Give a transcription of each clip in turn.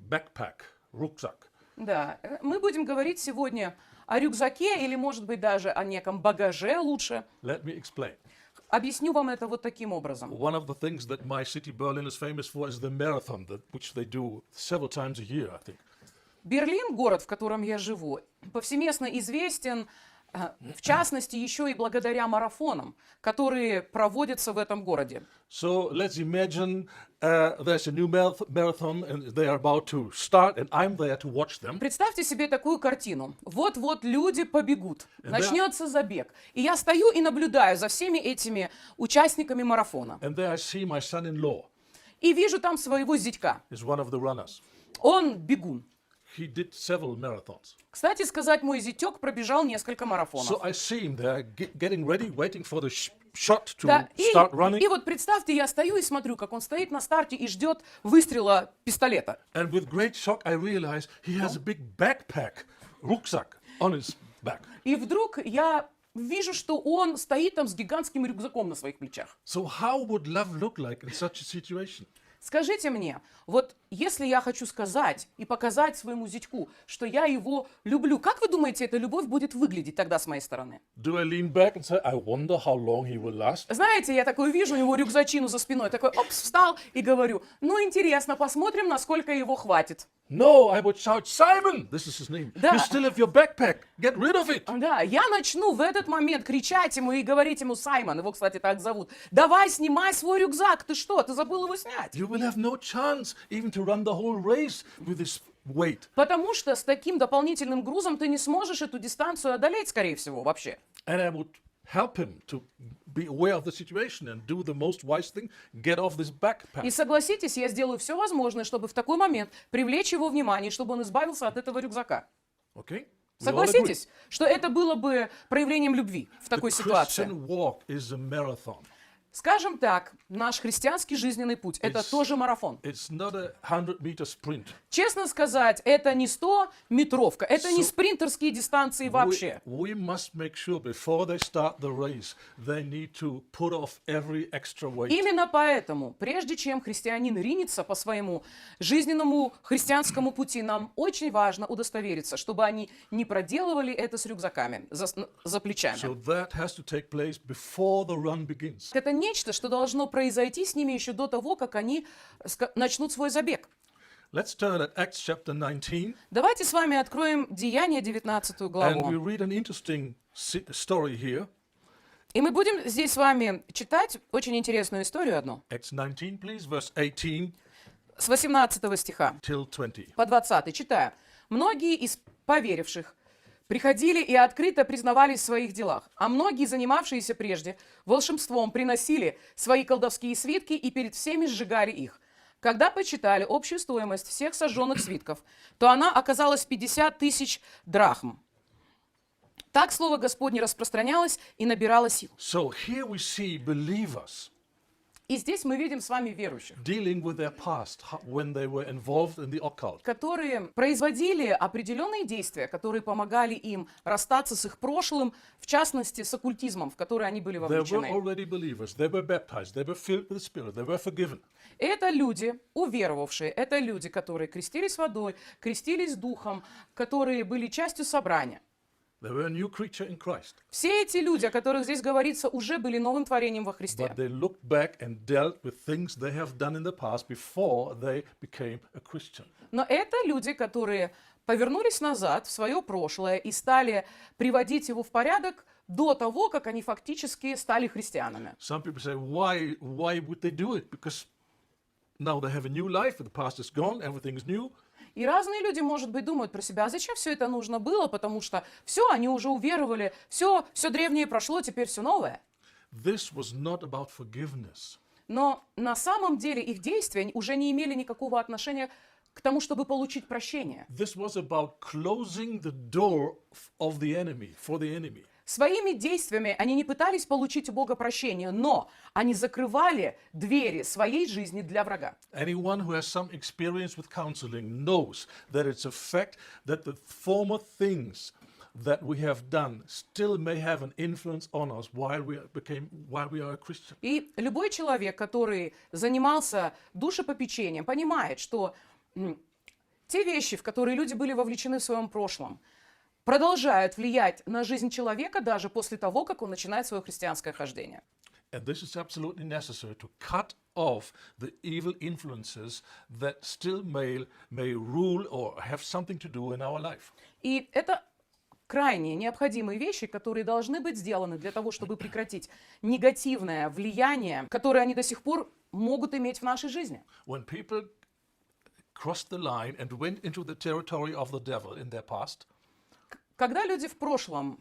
backpack, rucksack. Да, мы будем говорить сегодня о рюкзаке или, может быть, даже о неком багаже лучше. Let me explain. Объясню вам это вот таким образом. One of the things that my city, Berlin, is famous for is the marathon, which they do several times a year, I think. Берлин, город, в котором я живу, повсеместно известен, в частности, еще и благодаря марафонам, которые проводятся в этом городе. So let's imagine there's a new marathon and they are about to start and I'm there to watch them. Представьте себе такую картину. Вот-вот люди побегут, начнется забег. И я стою и наблюдаю за всеми этими участниками марафона. And there I see my son-in-law. И вижу там своего зятька. Is one of the runners. Он бегун. He did several marathons. Кстати сказать, мой зятек пробежал несколько марафонов. So I see him there getting ready, waiting for the shot to Да, start running. и вот представьте, я стою и смотрю, как он стоит на старте и ждет выстрела пистолета. And with great shock I realize he has a big backpack, rucksack on his back. И вдруг я вижу, что он стоит там с гигантским рюкзаком на своих плечах. So how would love look like in such a situation? Скажите мне, вот если я хочу сказать и показать своему зятьку, что я его люблю, как вы думаете, эта любовь будет выглядеть тогда с моей стороны? Do I lean back and say, I wonder how long he will last? Знаете, я такой вижу у него рюкзачину за спиной, такой, опс, встал и говорю, ну интересно, посмотрим, насколько его хватит. No, I would shout, Simon, this is his name. Да. You still have your backpack. Get rid of it. Да, я начну в этот момент кричать ему и говорить ему, Саймон, его, кстати, так зовут, давай, снимай свой рюкзак, ты что, ты забыл его снять? You will have no chance even to run the whole race with this weight. Потому что с таким дополнительным грузом ты не сможешь эту дистанцию одолеть, скорее всего, вообще. And I would help him to be aware of the situation and do the most wise thing, get off this backpack. И согласитесь, я сделаю все возможное, чтобы в такой момент привлечь его внимание, чтобы он избавился от этого рюкзака. Okay? We all agree. Согласитесь, что это было бы проявлением любви в такой The ситуации. Christian walk is a marathon. Скажем так, наш христианский жизненный путь – это тоже марафон. It's not a 100-meter sprint. Честно сказать, это не 100-метровка, это не спринтерские дистанции вообще. We must make sure before they start the race, they need to put off every extra weight. Именно поэтому, прежде чем христианин ринется по своему жизненному христианскому пути, нам очень важно удостовериться, чтобы они не проделывали это с рюкзаками за плечами. So that has to take place before the run begins. Это нечто, что должно произойти с ними еще до того, как они начнут свой забег. Let's turn at Acts chapter 19, Давайте с вами откроем Деяния 19 and we главу. read an interesting story here. И мы будем здесь с вами читать очень интересную историю одну. Acts 19, please, verse 18 С 18 стиха till 20. по 20 читаю. «Многие из поверивших приходили и открыто признавались в своих делах, а многие, занимавшиеся прежде волшебством, приносили свои колдовские свитки и перед всеми сжигали их. Когда почитали общую стоимость всех сожженных свитков, то она оказалась 50 000 драхм. Так слово Господне распространялось и набирало сил». So here we see believers И здесь мы видим с вами верующих, dealing with their past when they were involved in the occult. которые производили определенные действия, которые помогали им расстаться с их прошлым, в частности, с оккультизмом, в который они были They were вовлечены. already believers. They were baptized. They were filled with the Spirit. They were forgiven. Это люди, уверовавшие, это люди, которые крестились водой, крестились духом, которые были частью собрания. They were a new creature in Christ. Все эти люди, о которых здесь говорится, уже были новым творением во Христе. But they looked back and dealt with things they have done in the past before they became a Christian. Но это люди, которые повернулись назад в свое прошлое и стали приводить его в порядок до того, как они фактически стали христианами. Some people say, why would they do it? Because now they have a new life, the past is gone, everything is new. И разные люди, может быть, думают про себя, а зачем все это нужно было, потому что все, они уже уверовали, все древнее прошло, теперь все новое. This was not about forgiveness. Но на самом деле их действия уже не имели никакого отношения к тому, чтобы получить прощение. This was about closing the door of the enemy, for the enemy. Своими действиями они не пытались получить у Бога прощение, но они закрывали двери своей жизни для врага. Anyone who has some experience with counseling knows that it's a fact that the former things that we have done still may have an influence on us while we are a Christian. И любой человек, который занимался душепопечением, понимает, что те вещи, в которые люди были вовлечены в своем прошлом, продолжают влиять на жизнь человека даже после того, как он начинает свое христианское хождение. And this is absolutely necessary to cut off the evil influences that still may rule or have something to do in our life. И это крайне необходимые вещи, которые должны быть сделаны для того, чтобы прекратить негативное влияние, которое они до сих пор могут иметь в нашей жизни. When people crossed the line and went into the territory of the devil in their past, Когда люди в прошлом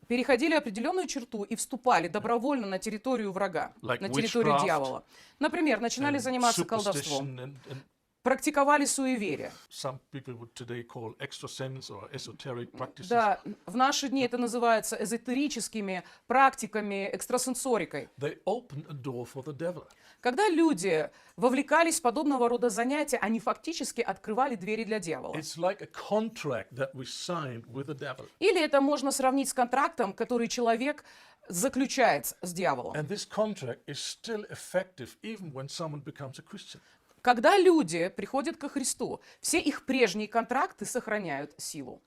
переходили определенную черту и вступали добровольно на территорию врага, Like на территорию witchcraft дьявола, например, начинали and заниматься колдовством, superstition and практиковали суеверие. some people would today call extrasense or esoteric practices. Да, в наши дни это называется эзотерическими практиками, экстрасенсорикой. They opened a door for the devil. Когда люди вовлекались в подобного рода занятия, они фактически открывали двери для дьявола. It's like a contract that we signed with the devil. Или это можно сравнить с контрактом, который человек заключает с дьяволом. And this contract is still effective even when someone becomes a Christian. Когда люди приходят ко Христу, все их прежние контракты сохраняют силу.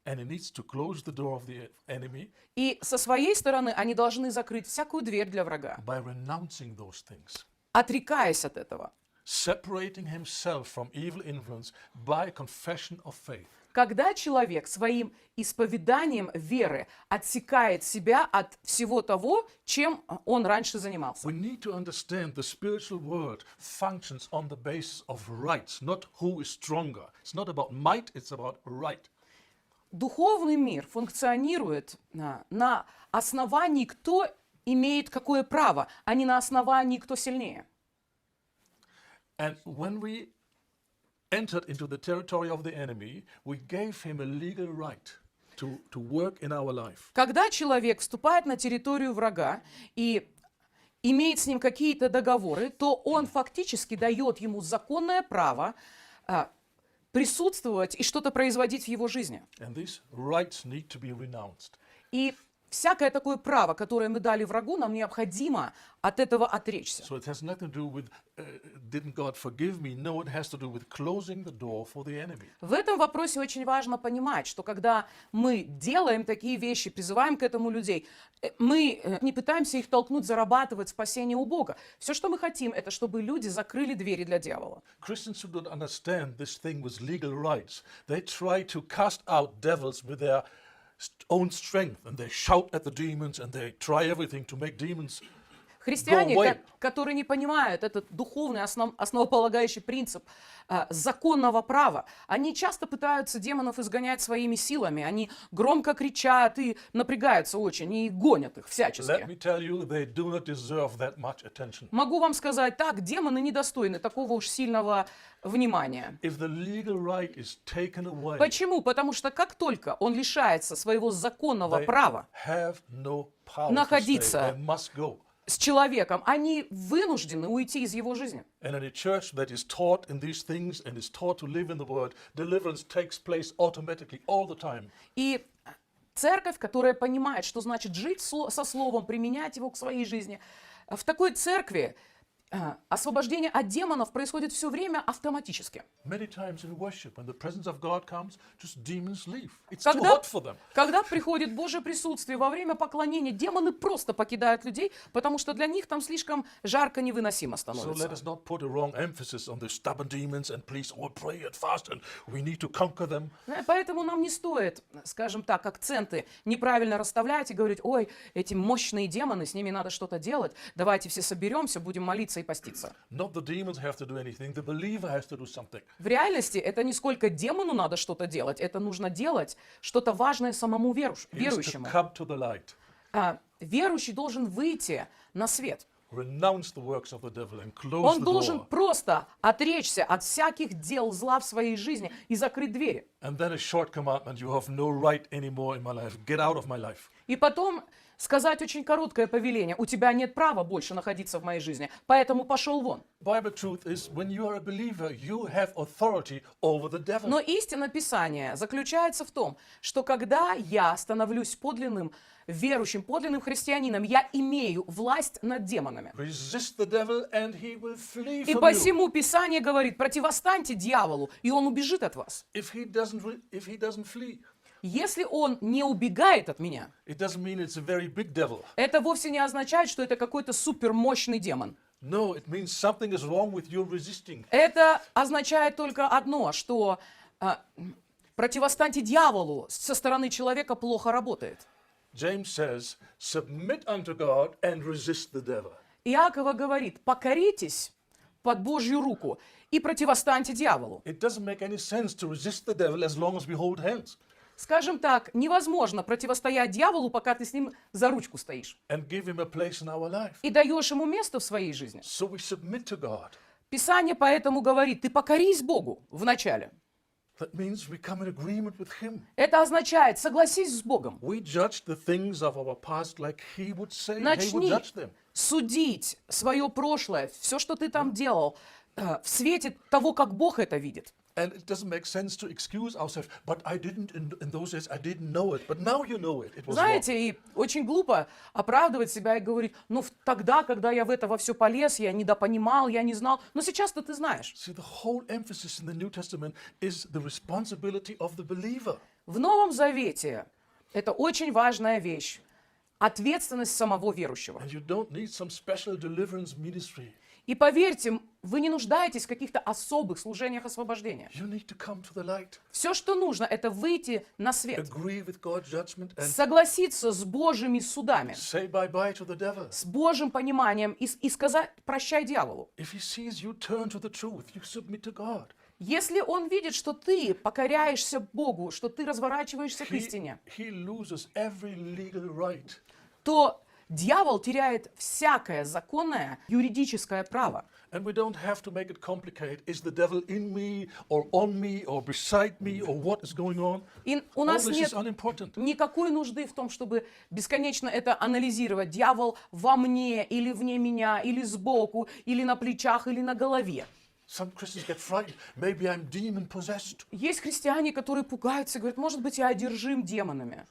And it needs to close the door of the enemy И со своей стороны они должны закрыть всякую дверь для врага, by renouncing those things, отрекаясь от этого. separating himself from evil influence by confession of faith. Когда человек своим исповеданием веры отсекает себя от всего того, чем он раньше занимался. We need to understand the spiritual world functions on the basis of rights, not who is stronger. It's not about might, it's about right. Духовный мир функционирует на основании, кто имеет какое право, а не на основании, кто сильнее. And when we entered into the territory of the enemy, we gave him a legal right to work in our life. Когда человек вступает на территорию врага и имеет с ним какие-то договоры, то он фактически дает ему законное право присутствовать и что-то производить в его жизни. And these rights need to be renounced. И всякое такое право, которое мы дали врагу, нам необходимо от этого отречься. So it has nothing to do with, didn't God forgive me? No, it has to do with closing the door for the enemy. В этом вопросе очень важно понимать, что когда мы делаем такие вещи, призываем к этому людей, мы не пытаемся их толкнуть, зарабатывать спасение у Бога. Все, что мы хотим, это чтобы люди закрыли двери для дьявола. Christians who don't understand this thing with legal rights, they try to cast out devils with their own strength, and they shout at the demons, and they try everything to make demons Христиане, go away. которые не понимают этот духовный основополагающий принцип законного права, они часто пытаются демонов изгонять своими силами. Они громко кричат и напрягаются очень, и гонят их Let всячески. me tell you, they do not deserve that much attention. Могу вам сказать так, демоны недостойны такого уж сильного внимания. If the legal right is taken away, Почему? Потому что как только он лишается своего законного they права have no power to stay. находиться They must go. с человеком, они вынуждены уйти из его жизни. And in a church that is taught in these things and is taught to live in the word, deliverance takes place automatically all the time. И церковь, которая понимает, что значит жить со словом, применять его к своей жизни, в такой церкви освобождение от демонов происходит все время автоматически. Many times in worship, when the presence of God comes, just demons leave. It's too Когда, hot for them. когда приходит Божье присутствие во время поклонения, демоны просто покидают людей, потому что для них там слишком жарко, невыносимо So let становится. us not put a wrong emphasis on the stubborn demons and please all pray and fast and we need to conquer them. Поэтому нам не стоит, скажем так, акценты неправильно расставлять и говорить: ой, эти мощные демоны, с ними надо что-то делать, давайте все соберемся, будем молиться и поститься. Not the demons have to do anything, the believer has to do something. В реальности это не сколько демону надо что-то делать, это нужно делать что-то важное самому He is to верующему. come to the light, Верующий должен выйти на свет. renounce the works of the devil and close Он the должен door. просто отречься от всяких дел зла в своей жизни и закрыть двери. And then a short commandment, you have no right anymore in my life. Get out of my life. И потом сказать очень короткое повеление. У тебя нет права больше находиться в моей жизни, поэтому пошел вон. Bible truth is when you are a believer, you have authority over the devil. Но истина Писания заключается в том, что когда я становлюсь подлинным верующим, подлинным христианином, я имею власть над демонами. Resist the devil and he will flee И from you. посему Писание говорит, противостаньте дьяволу, и он убежит от вас. If he doesn't flee, Если он не убегает от меня, it doesn't mean it's a very big devil. это вовсе не означает, что это какой-то супермощный демон. No, it means something is wrong with your resisting. Это означает только одно, что противостаньте дьяволу со стороны человека плохо работает. James says, submit unto God and resist the devil. Иакова говорит, покоритесь под Божью руку и противостаньте дьяволу. It doesn't make any sense to resist the devil as long as we hold hands Скажем так, невозможно противостоять дьяволу, пока ты с ним за ручку стоишь and give him a place in our life. и даешь ему место в своей жизни. So we submit to God. Писание поэтому говорит, ты покорись Богу вначале. That means we come in agreement with him. Это означает, согласись с Богом. We judge the things of our past like he would say, he would Начни judge them. судить свое прошлое, все, что ты там делал, в свете того, как Бог это видит. And it doesn't make sense to excuse ourselves, but I didn't, in those days, I didn't know it, but now you know it. It was wrong. Знаете, и очень глупо оправдывать себя и говорить, ну тогда, когда я в это во все полез, я недопонимал, я не знал, но сейчас-то ты знаешь. See, the whole emphasis in the New Testament is the responsibility of the believer. В Новом Завете это очень важная вещь, ответственность самого верующего. And you don't need some special deliverance ministry. И поверьте, вы не нуждаетесь в каких-то особых служениях освобождения. You need to come to the light, Все, что нужно, это выйти на свет, agree with God's judgment, and согласиться с Божьими судами, say bye-bye to the devil. с Божьим пониманием и сказать «прощай дьяволу». If he sees you turn to the truth, you submit to God. Если он видит, что ты покоряешься Богу, что ты разворачиваешься к He, истине, he loses every legal right. то дьявол теряет всякое законное юридическое право. And we don't have to make it complicated. Is the devil in me, or on me, or beside me, or what is going on? И у All нас this нет is unimportant. никакой нужды в том, чтобы бесконечно это анализировать. Дьявол во мне, или вне меня, или сбоку, или на плечах, или на голове. Some Christians get frightened. Maybe I'm demon possessed. Есть христиане, которые пугаются и говорят, может быть, я одержим демонами.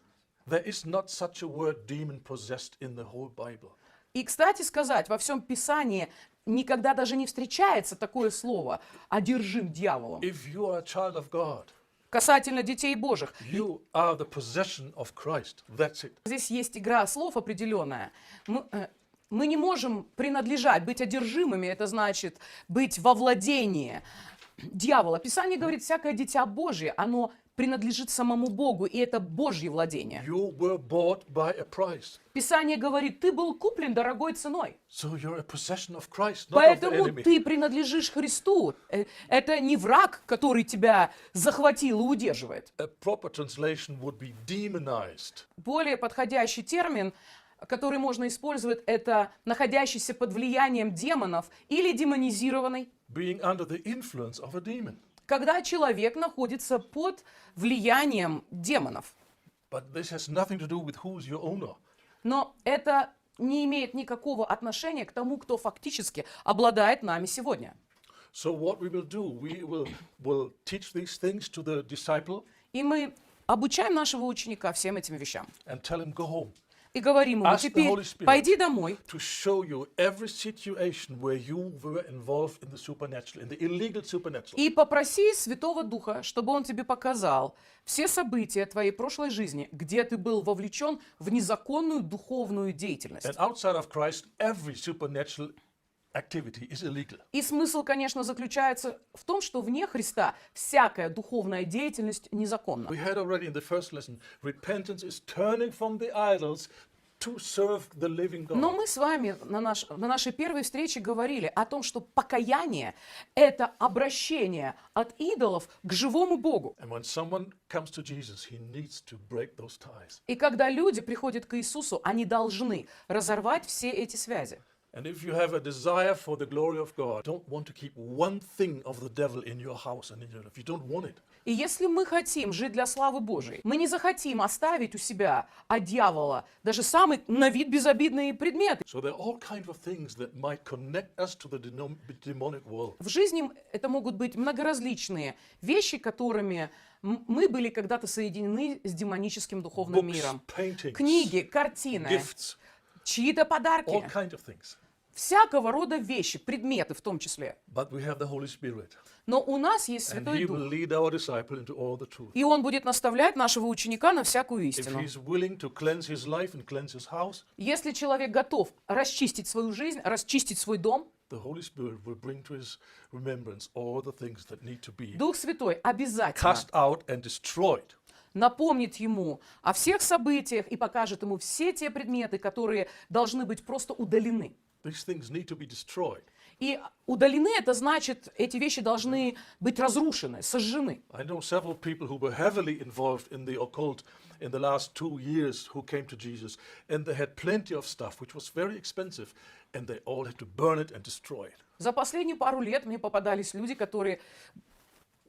There is not such a word demon possessed in the whole Bible. И, кстати сказать, во всем Писании никогда даже не встречается такое слово «одержим дьяволом». If you are a child of God, Касательно детей Божьих. you are the possession of Christ. That's it. Здесь есть игра слов определенная. Мы не можем принадлежать, быть одержимыми, это значит быть во владении дьявола. Писание говорит, всякое дитя Божье, оно принадлежит самому Богу, и это Божье владение. You were bought by a price. Писание говорит, ты был куплен дорогой ценой. So you're a possession of Christ, not of the Поэтому enemy. ты принадлежишь Христу. Это не враг, который тебя захватил и удерживает. A proper translation would be demonized. Более подходящий термин, который можно использовать, это находящийся под влиянием демонов или демонизированный. Being under the influence of a demon. Когда человек находится под влиянием демонов. But this has nothing to do with who's your owner. Но это не имеет никакого отношения к тому, кто фактически обладает нами сегодня. So what we will do, we will teach these things to the disciple И мы обучаем нашего ученика всем этим вещам. and tell him go home. И говорим ему, Ask the теперь Holy Spirit. пойди домой To show you every situation where you were involved in the supernatural, in the illegal supernatural. и попроси Святого Духа, чтобы он тебе показал все события твоей прошлой жизни, где ты был вовлечен в незаконную духовную деятельность. And outside of Christ, every supernatural activity is illegal. И смысл, конечно, заключается в том, что вне Христа всякая духовная деятельность незаконна. We had already in the first lesson, repentance is turning from the idols to serve the living God. Но мы с вами на нашей первой встрече говорили о том, что покаяние – это обращение от идолов к живому Богу. And when someone comes to Jesus, he needs to break those ties. И когда люди приходят к Иисусу, они должны разорвать все эти связи. And if you have a desire for the glory of God, don't want to keep one thing of the devil in your house and in your life. You don't want it. И если мы хотим жить для славы Божией, мы не захотим оставить у себя от дьявола даже самые на вид безобидные предметы. So there are all kinds of things that might connect us to the demonic world. В жизни это могут быть многоразличные вещи, которыми мы были когда-то соединены с демоническим духовным Books, миром. paintings, Книги, картины, gifts, чьи-то all подарки, kinds of things. всякого рода вещи, предметы в том числе. But we have the Holy Spirit. Но у нас есть And Святой He will Дух, lead our disciple into all the truth. и Он будет наставлять нашего ученика на всякую If истину. he's willing to cleanse his life and cleanse his house, Если человек готов расчистить свою жизнь, расчистить свой дом, the Holy Spirit will bring to his remembrance all the things that need to be Дух Святой обязательно cast out and destroyed. напомнит ему о всех событиях и покажет ему все те предметы, которые должны быть просто удалены. These things need to be destroyed. И удалены, это значит, эти вещи должны быть разрушены, сожжены. I know several people who were heavily involved in the occult in the last 2 years who came to Jesus, and they had plenty of stuff which was very expensive, and they all had to burn it and destroy it. За последние пару лет мне попадались люди, которые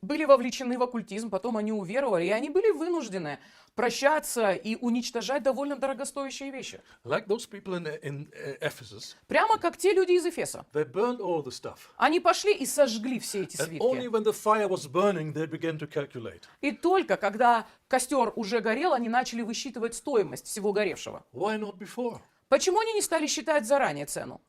были вовлечены в оккультизм, потом они уверовали, и они были вынуждены прощаться и уничтожать довольно дорогостоящие вещи. Like those people in Ephesus, Прямо как те люди из Эфеса. they burned all the stuff. Они пошли и сожгли все эти And only свитки. when the fire was burning, they began to calculate. И только когда костер уже горел, они начали высчитывать стоимость всего горевшего. Why not before? Почему они не стали считать заранее цену?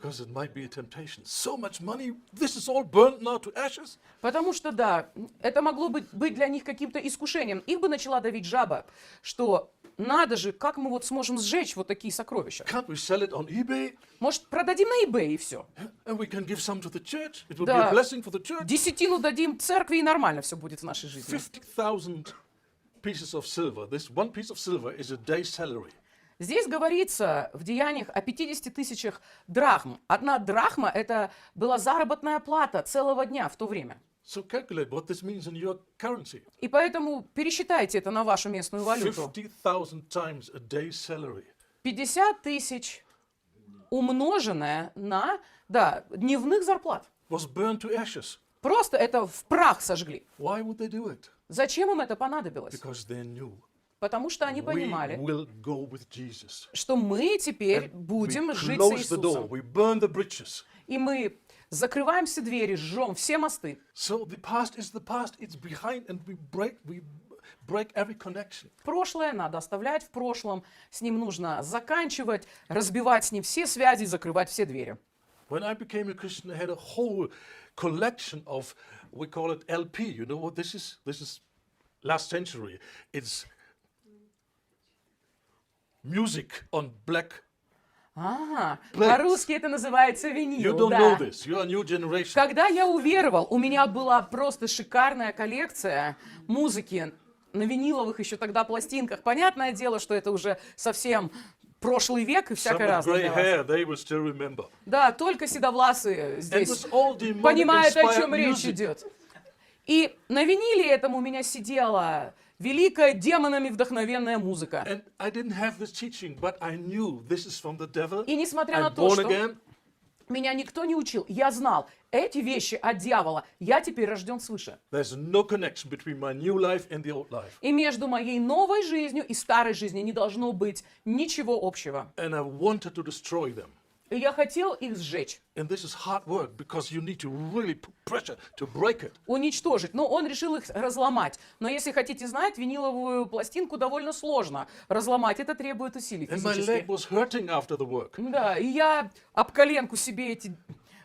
Because it might be a temptation. So much money, this is all burnt now to ashes. Потому что, да, это могло быть для них каким-то искушением. Их бы начала давить жаба, что надо же, как мы вот сможем сжечь вот такие сокровища. Can't we sell it on eBay? Может, продадим на eBay и все. And we can give some to the church. It will be Да. a blessing for the church. Десятину дадим церкви, и нормально все будет в нашей жизни. 50,000 pieces of silver. This one piece of silver is a day's salary. Здесь говорится в Деяниях о 50 тысячах драхм. Одна драхма – это была заработная плата целого дня в то время. So calculate what this means in your currency. И поэтому пересчитайте это на вашу местную валюту. 50,000 times a day's salary. 50 тысяч умноженное на, да, дневных зарплат. Was burned to ashes. Просто это в прах сожгли. Why would they do it? Зачем им это понадобилось? Because they knew Потому что они we понимали, will go with Jesus. что мы теперь And будем we жить с close the door. Иисусом. We burn the bridges. И мы закрываем все двери, жжем все мосты. So the past is the past. It's behind, and we break every connection. Прошлое надо оставлять в прошлом, с ним нужно заканчивать, разбивать с ним все связи, закрывать все двери. When I became a Christian, I had a whole collection of, we call it LP. You know what this is? This is last century. It's music on black. А, Plates. по-русски это называется You винил, don't да. know this. You're a new generation. Когда я уверовал, у меня была просто шикарная коллекция музыки на виниловых еще тогда пластинках. Понятное дело, что это уже совсем прошлый век и Some всякое with разное. grey для вас. hair, they will still remember. Да, только седовласые And здесь it's all demonic понимают, о inspired чем речь music. идет. И на виниле этом у меня сидела великая демонами вдохновенная музыка. And I didn't have this teaching, but I knew this is from the devil. И несмотря на I'm то, born что again. меня никто не учил, я знал, эти вещи от дьявола, я теперь рожден свыше. There's no connection between my new life and the old life. И между моей новой жизнью и старой жизнью не должно быть ничего общего. And I wanted to destroy them. И я хотел их сжечь, And this is hard work because you need to really put pressure to break it. уничтожить. Но он решил их разломать. Но если хотите знать, виниловую пластинку довольно сложно разломать. Это требует усилий And my leg физических. was hurting after the work. Да, и я об коленку себе эти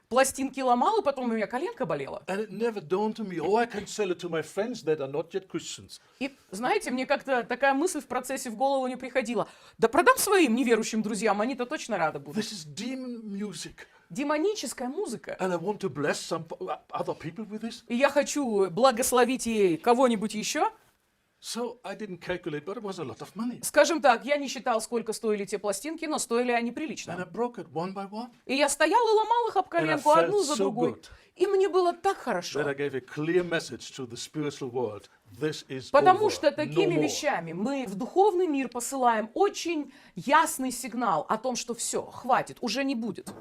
пластинки ломал, и потом у меня коленка болела. And it never dawned on me, oh, I can sell it to my friends that are not yet Christians. И, знаете, мне как-то такая мысль в процессе в голову не приходила. Да продам своим неверующим друзьям, они-то точно рады будут. This is demon music. Демоническая музыка. And I want to bless other people with this. И я хочу благословить ей кого-нибудь еще. So I didn't calculate, but it was a lot of money. Скажем так, я не считал, сколько стоили те пластинки, но стоили они And I прилично. broke it one by one. И я стоял и ломал их об коленку And I одну felt за so другой. good. И мне было так That хорошо. I gave a clear message to the spiritual world. This is Потому over. что No такими more. вещами мы в духовный мир посылаем очень ясный сигнал о том, что все, хватит, уже не будет.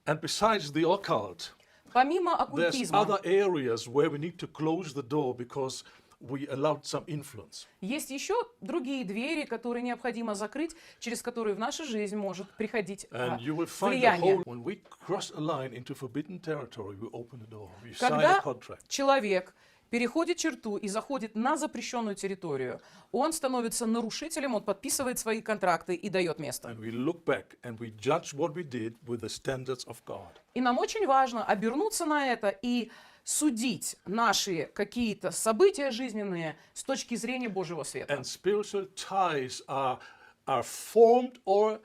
And besides the occult, Помимо there's оккультизма, other areas where we need to close the door because we allowed some influence. есть еще другие двери, которые необходимо закрыть, через которые в нашу жизнь может приходить And you will find the влияние. whole, when we cross a line into forbidden territory, we open the door. We sign a Когда contract. человек переходит черту и заходит на запрещенную территорию, он становится нарушителем, он подписывает свои контракты и дает место. And we look back and we judge what we did with the standards of God. И нам очень важно обернуться на это и судить наши какие-то события жизненные с точки зрения Божьего света. And spiritual ties are formed or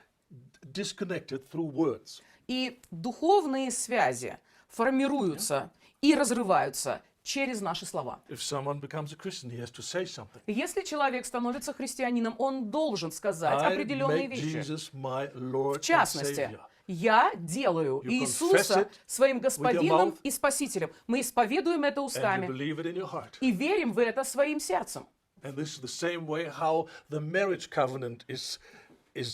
disconnected through words. И духовные связи формируются и разрываются через наши слова. If someone becomes a Christian, he has to say something. Если человек становится христианином, он должен сказать I определенные make вещи. Jesus my Lord В and частности, Savior. я делаю You confess Иисуса it своим with your господином mouth, и спасителем. Мы исповедуем это And you устами believe it in your heart. и верим в это своим сердцем. And this is the same way how the marriage covenant is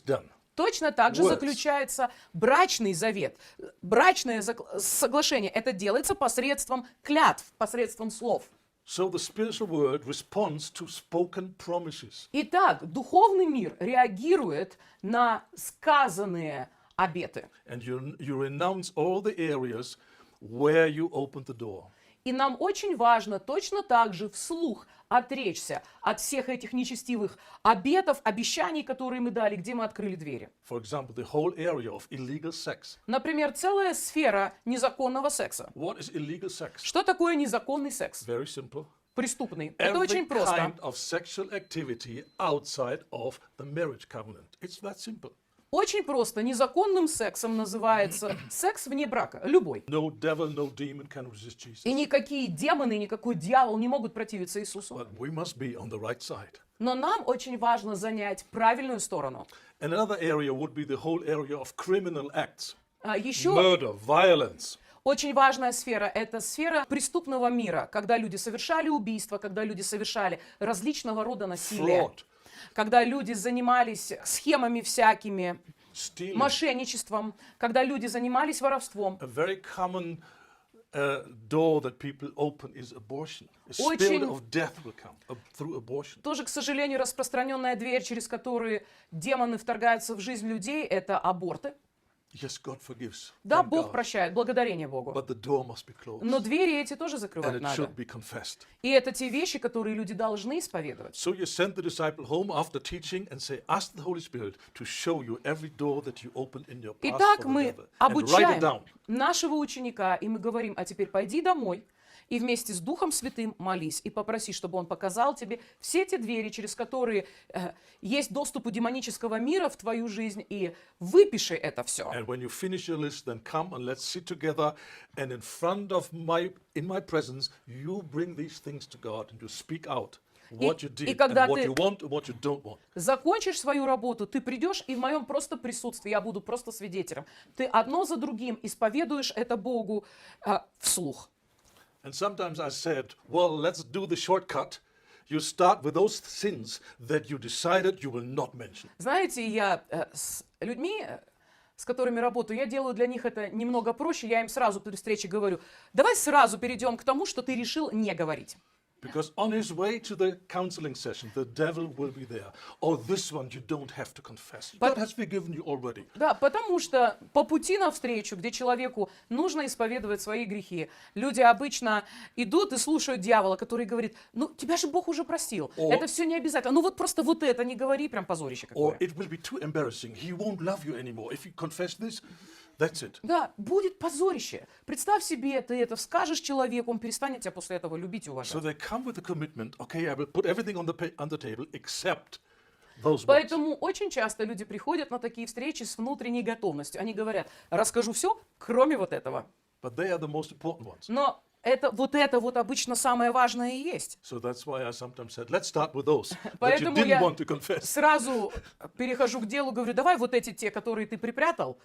done. Точно так же Words. заключается брачный завет. Брачное соглашение. Это делается посредством клятв, посредством слов. So the spiritual world responds to spoken promises. Итак, духовный мир реагирует на сказанные обеты. And you renounce all the areas where you opened the door. И нам очень важно точно так же вслух отречься от всех этих нечестивых обетов, обещаний, которые мы дали, где мы открыли двери. For example, the whole area of illegal sex. Например, целая сфера незаконного секса. What is illegal sex? Что такое незаконный секс? Very simple. Преступный. Это Every очень просто. kind of sexual activity outside of the marriage covenant. It's that simple. Очень просто. Незаконным сексом называется секс вне брака. Любой. No devil, no demon can resist Jesus. И никакие демоны, никакой дьявол не могут противиться Иисусу. But we must be on the right side. Но нам очень важно занять правильную сторону. And another area would be the whole area of criminal acts. Еще Murder, violence. очень важная сфера – это сфера преступного мира, когда люди совершали убийства, когда люди совершали различного рода насилие, Fraud. когда люди занимались схемами всякими, Stealing. мошенничеством, когда люди занимались воровством. A very common door that people open is abortion. A spirit Очень- of death will come through abortion. Тоже, к сожалению, распространенная дверь, через которую демоны вторгаются в жизнь людей – это аборты. Yes, God forgives. Да, Thank Бог God. прощает, благодарение Богу. But the door must be closed. Но двери эти тоже And закрывать it надо. should be confessed. И это те вещи, которые люди должны исповедовать. So you send the disciple home after teaching and say, ask the Holy Spirit to show you every door that you opened in your past for Итак, the мы devil. And write it обучаем down. нашего ученика, и мы говорим, а теперь пойди домой и вместе с Духом Святым молись и попроси, чтобы он показал тебе все те двери, через которые есть доступ у демонического мира в твою жизнь, и выпиши это все. And when you finish your list, then come and let's sit together. And in front of in my presence, you bring these things to God and you speak out what you did and когда what ты- you want and what you don't want. Закончишь свою работу, ты придешь, и в моем просто присутствии я буду просто свидетелем. Ты одно за другим исповедуешь это Богу вслух. And sometimes I said, well, let's do the shortcut. You start with those sins that you decided you will not mention. Знаете, я с людьми, с которыми работаю, я делаю для них это немного проще. Я им сразу при встрече говорю, давай сразу перейдем к тому, что ты решил не говорить. Because on his way to the counseling session, the devil will be there. Or this one you don't have to confess. God has forgiven you already. Да, потому что по пути навстречу, где человеку нужно исповедовать свои грехи, люди обычно идут и слушают дьявола, который говорит, ну, тебя же Бог уже простил, это все не обязательно, ну вот просто вот это не говори, прям позорище Or какое. it will be too embarrassing. He won't love you anymore. If you confess this, that's it. Да, будет позорище. Представь себе, ты это скажешь человеку, он перестанет тебя после этого любить и So уважать. they come with a commitment, okay, I will put everything on the table except those words. Поэтому очень часто люди приходят на такие встречи с внутренней готовностью. Они говорят, расскажу все, кроме вот этого. But they are the most important ones. Но это вот обычно самое важное и есть. So that's why I sometimes said, let's start with those that you Поэтому didn't я want to confess. сразу перехожу к делу, говорю, давай вот эти те, которые ты припрятал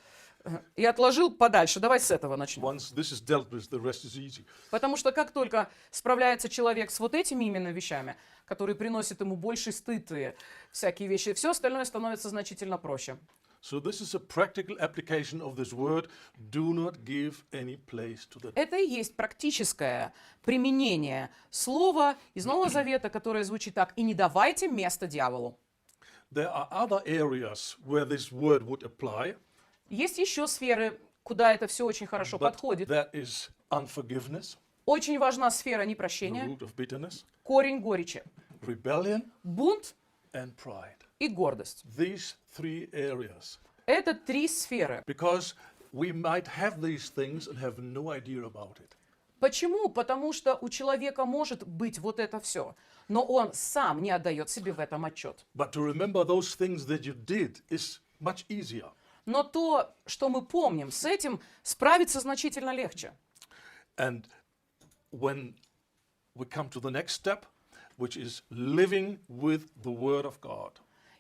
и отложил подальше, давай с этого начнем. Once this is dealt with, the rest is easy. Потому что как только справляется человек с вот этими именно вещами, которые приносят ему больший стыд и всякие вещи, все остальное становится значительно проще. So this is a practical application of this word, do not give any place to the... Это и есть практическое применение слова из Нового Завета, которое звучит так: «И не давайте место дьяволу». There are other areas where this word would apply, Есть еще сферы, куда это все очень хорошо but подходит. that is unforgiveness, Очень важна сфера the непрощения, root of bitterness, корень горечи, rebellion, бунт and pride. и гордость. These three areas. Это три сферы. Because we might have these things and have no idea about it. Почему? Потому что у человека может быть вот это все, но он сам не отдает себе в этом отчет. But to remember those things that you did is much easier. Но то, что мы помним, с этим справиться значительно легче. And when we come to the next step, which is living with the Word of God,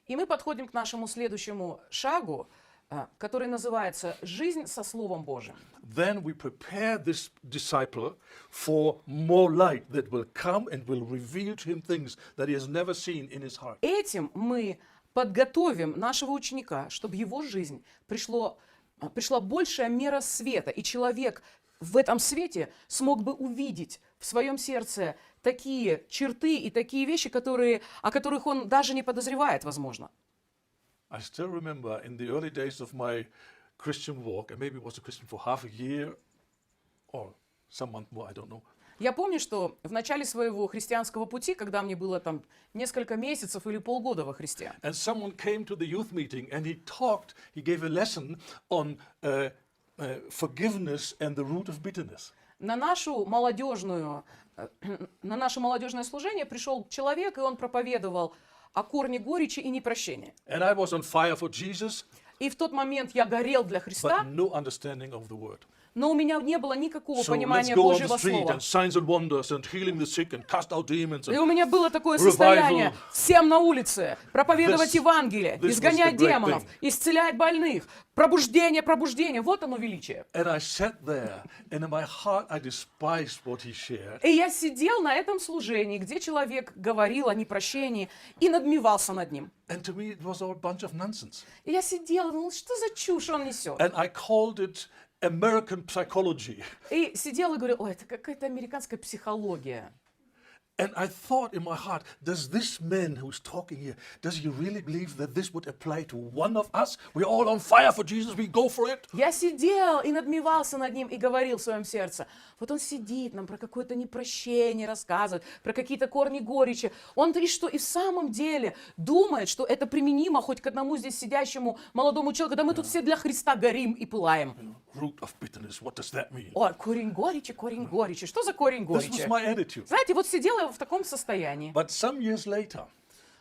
И мы подходим к нашему следующему шагу, который называется «Жизнь со Словом Божьим». then we prepare this disciple for more light that will come and will reveal to him things that he has never seen in his heart. Этим мы подготовим нашего ученика, чтобы в его жизнь пришла большая мера света, и человек в этом свете смог бы увидеть в своем сердце такие черты и такие вещи, о которых он даже не подозревает, возможно. I still remember in the early days of my Christian walk, and maybe I was a Christian for half a year or some month more, I don't know. Я помню, что в начале своего христианского пути, когда мне было там несколько месяцев или полгода во Христе, And someone came to the youth meeting and he gave a lesson on forgiveness and the root of bitterness. на наше молодежное служение пришел человек, и он проповедовал о корне горечи и непрощения. And I was on fire for Jesus, И в тот момент я горел для Христа, but no understanding of the word. но у меня не было никакого So let's понимания go on the Божьего street Слова. and signs and wonders and healing the sick and cast out demons. И And у меня было такое Revival. состояние: всем на улице, проповедовать Евангелие, this was изгонять the great демонов, thing. исцелять больных, пробуждение, вот оно величие. and I sat there, and in my heart I despised what he shared. И я сидел на этом служении, где человек говорил о непрощении и надмевался над ним. And to me, it was all a bunch of nonsense. И я сидела и думала, что за чушь он несет. And I called it American psychology. И сидела и говорила: ой, это какая-то американская психология. And I thought in my heart, does this man who's talking here, does he really believe that this would apply to one of us? We're all on fire for Jesus, we go for it. Я сидел и надмевался над ним и говорил в своем сердце: вот он сидит, нам про какое-то непрощение рассказывает, про какие-то корни горечи. Он-то и что, и в самом деле думает, что это применимо хоть к одному здесь сидящему молодому человеку, да мы тут все для Христа горим и пылаем. Root of bitterness, what does that mean? Ой, корень горечи. Что за корень This was горечи? my attitude. Знаете, вот сидела я в таком состоянии. But some years later,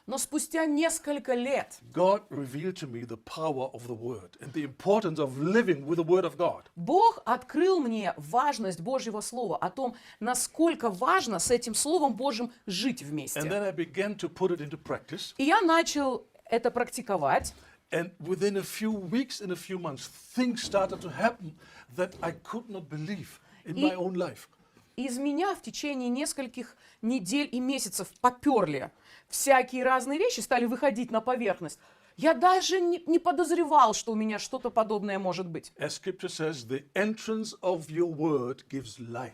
Но спустя несколько лет God revealed to me the power of the Word and the importance of living with the Word of God. Бог открыл мне важность Божьего Слова, о том, насколько важно с этим Словом Божьим жить And вместе. then I began to put it into practice. И я начал это практиковать. And within a few weeks and a few months, things started to happen that I could not believe in my own life. Из меня в течение нескольких недель и месяцев поперли всякие разные вещи, стали выходить на поверхность. Я даже не подозревал, что у меня что-то подобное может быть. As Scripture says, the entrance of your word gives light.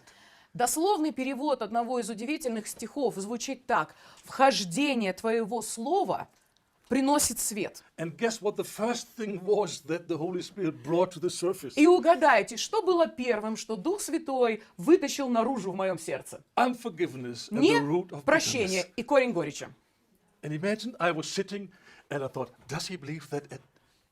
Дословный перевод одного из удивительных стихов звучит так: «Вхождение твоего слова приносит свет». And guess what the first thing was that the Holy Spirit brought to the surface? И угадайте, что было первым, что Дух Святой вытащил наружу в моем сердце? Unforgiveness and the root of Прощение bitterness. и корень горечи. And imagine I was sitting and I thought, does he believe that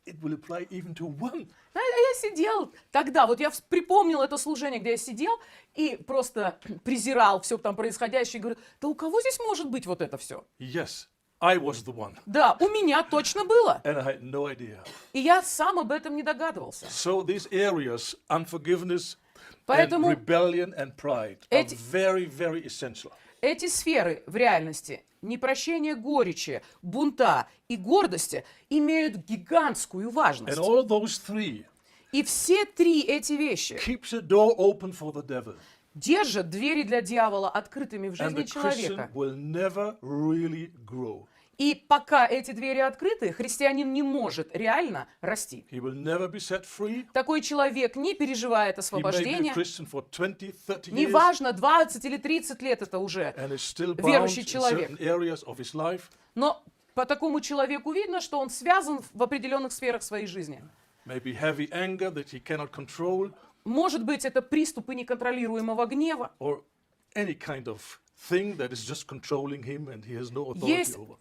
it will apply even to one? А я сидел тогда, вот я припомнил это служение, где я сидел и просто презирал все там происходящее, и говорю: да у кого здесь может быть вот это все? Yes, I was the one. Да, у меня точно было. And I had no idea. И я сам об этом не догадывался. So these areas, unforgiveness, Поэтому rebellion and pride are Эти- very, very essential. эти сферы в реальности, непрощение горечи, бунта и гордости, имеют гигантскую And важность. all of those three И все три эти вещи keeps a door open for the devil. держат двери для дьявола открытыми в And жизни the Christian человека. will never really grow. И пока эти двери открыты, христианин не может реально расти. He will never be set free. Такой человек не переживает He may be a освобождения. Christian for 20, 30 years Неважно, 20 или 30 лет это уже. and is still bound верующий in человек. certain areas of his life. Но по такому человеку видно, что он связан в определенных сферах своей жизни. Maybe heavy anger that he cannot control, Может быть, это приступы неконтролируемого гнева. or any kind of thing that is just controlling him and he has no authority Есть over.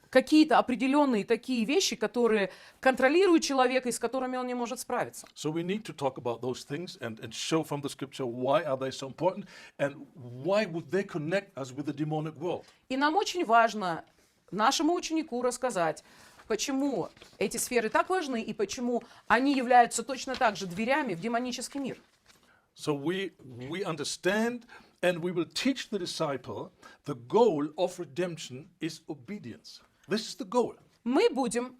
какие-то определенные такие вещи, которые контролируют человека и с которыми он не может справиться. So we need to talk about those things and show from the scripture why are they so important and why would they connect us with the demonic world. И нам очень важно нашему ученику рассказать, почему эти сферы так важны и почему они являются точно так же дверями в демонический мир. So we understand and we will teach the disciple the goal of redemption is obedience. This is the goal. Мы будем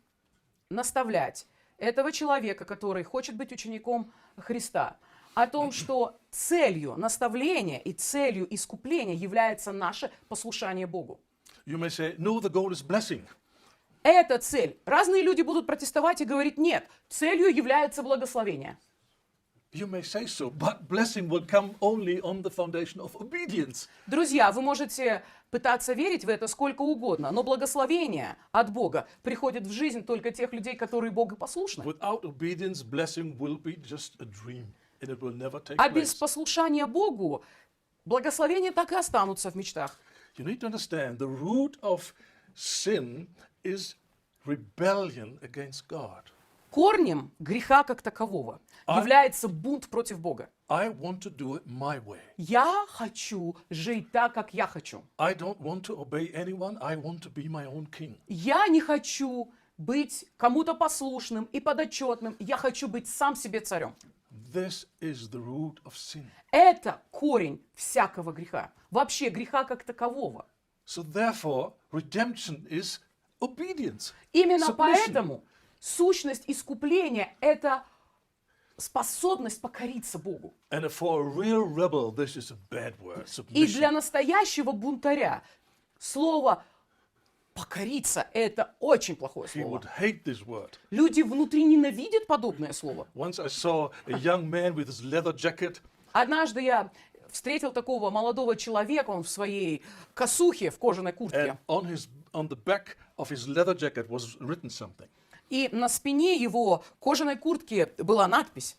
наставлять этого человека, который хочет быть учеником Христа, о том, что целью наставления и целью искупления является наше послушание Богу. You may say, no, the goal is blessing. Это цель. Разные люди будут протестовать и говорить, нет, целью является благословение. You may say so, but blessing will come only on the foundation of obedience. Друзья, вы можете пытаться верить в это сколько угодно, но благословение от Бога приходит в жизнь только тех людей, которые богопослушны. Without obedience, blessing will be just a dream and it will never take А без place. послушания Богу благословения так и останутся в мечтах. You need to understand the root of sin is rebellion against God. Корнем греха как такового является бунт против Бога. I want to do it my way. Я хочу жить так, как я хочу. I don't want to obey anyone. I want to be my own king. Я не хочу быть кому-то послушным и подотчетным. Я хочу быть сам себе царем. This is the root of sin. Это корень всякого греха. Вообще греха как такового. So therefore, redemption is obedience. Именно Submission. поэтому сущность искупления – это способность покориться Богу. And for a real rebel, this is a bad word. И для Submission. настоящего бунтаря слово «покориться» – это очень плохое He слово. would hate this word. Люди внутри ненавидят подобное слово. Once I saw a young man with his leather jacket, Однажды я встретил такого молодого человека, он в своей косухе, в кожаной куртке. and on the back of his leather jacket was written something. И на спине его кожаной куртки была надпись.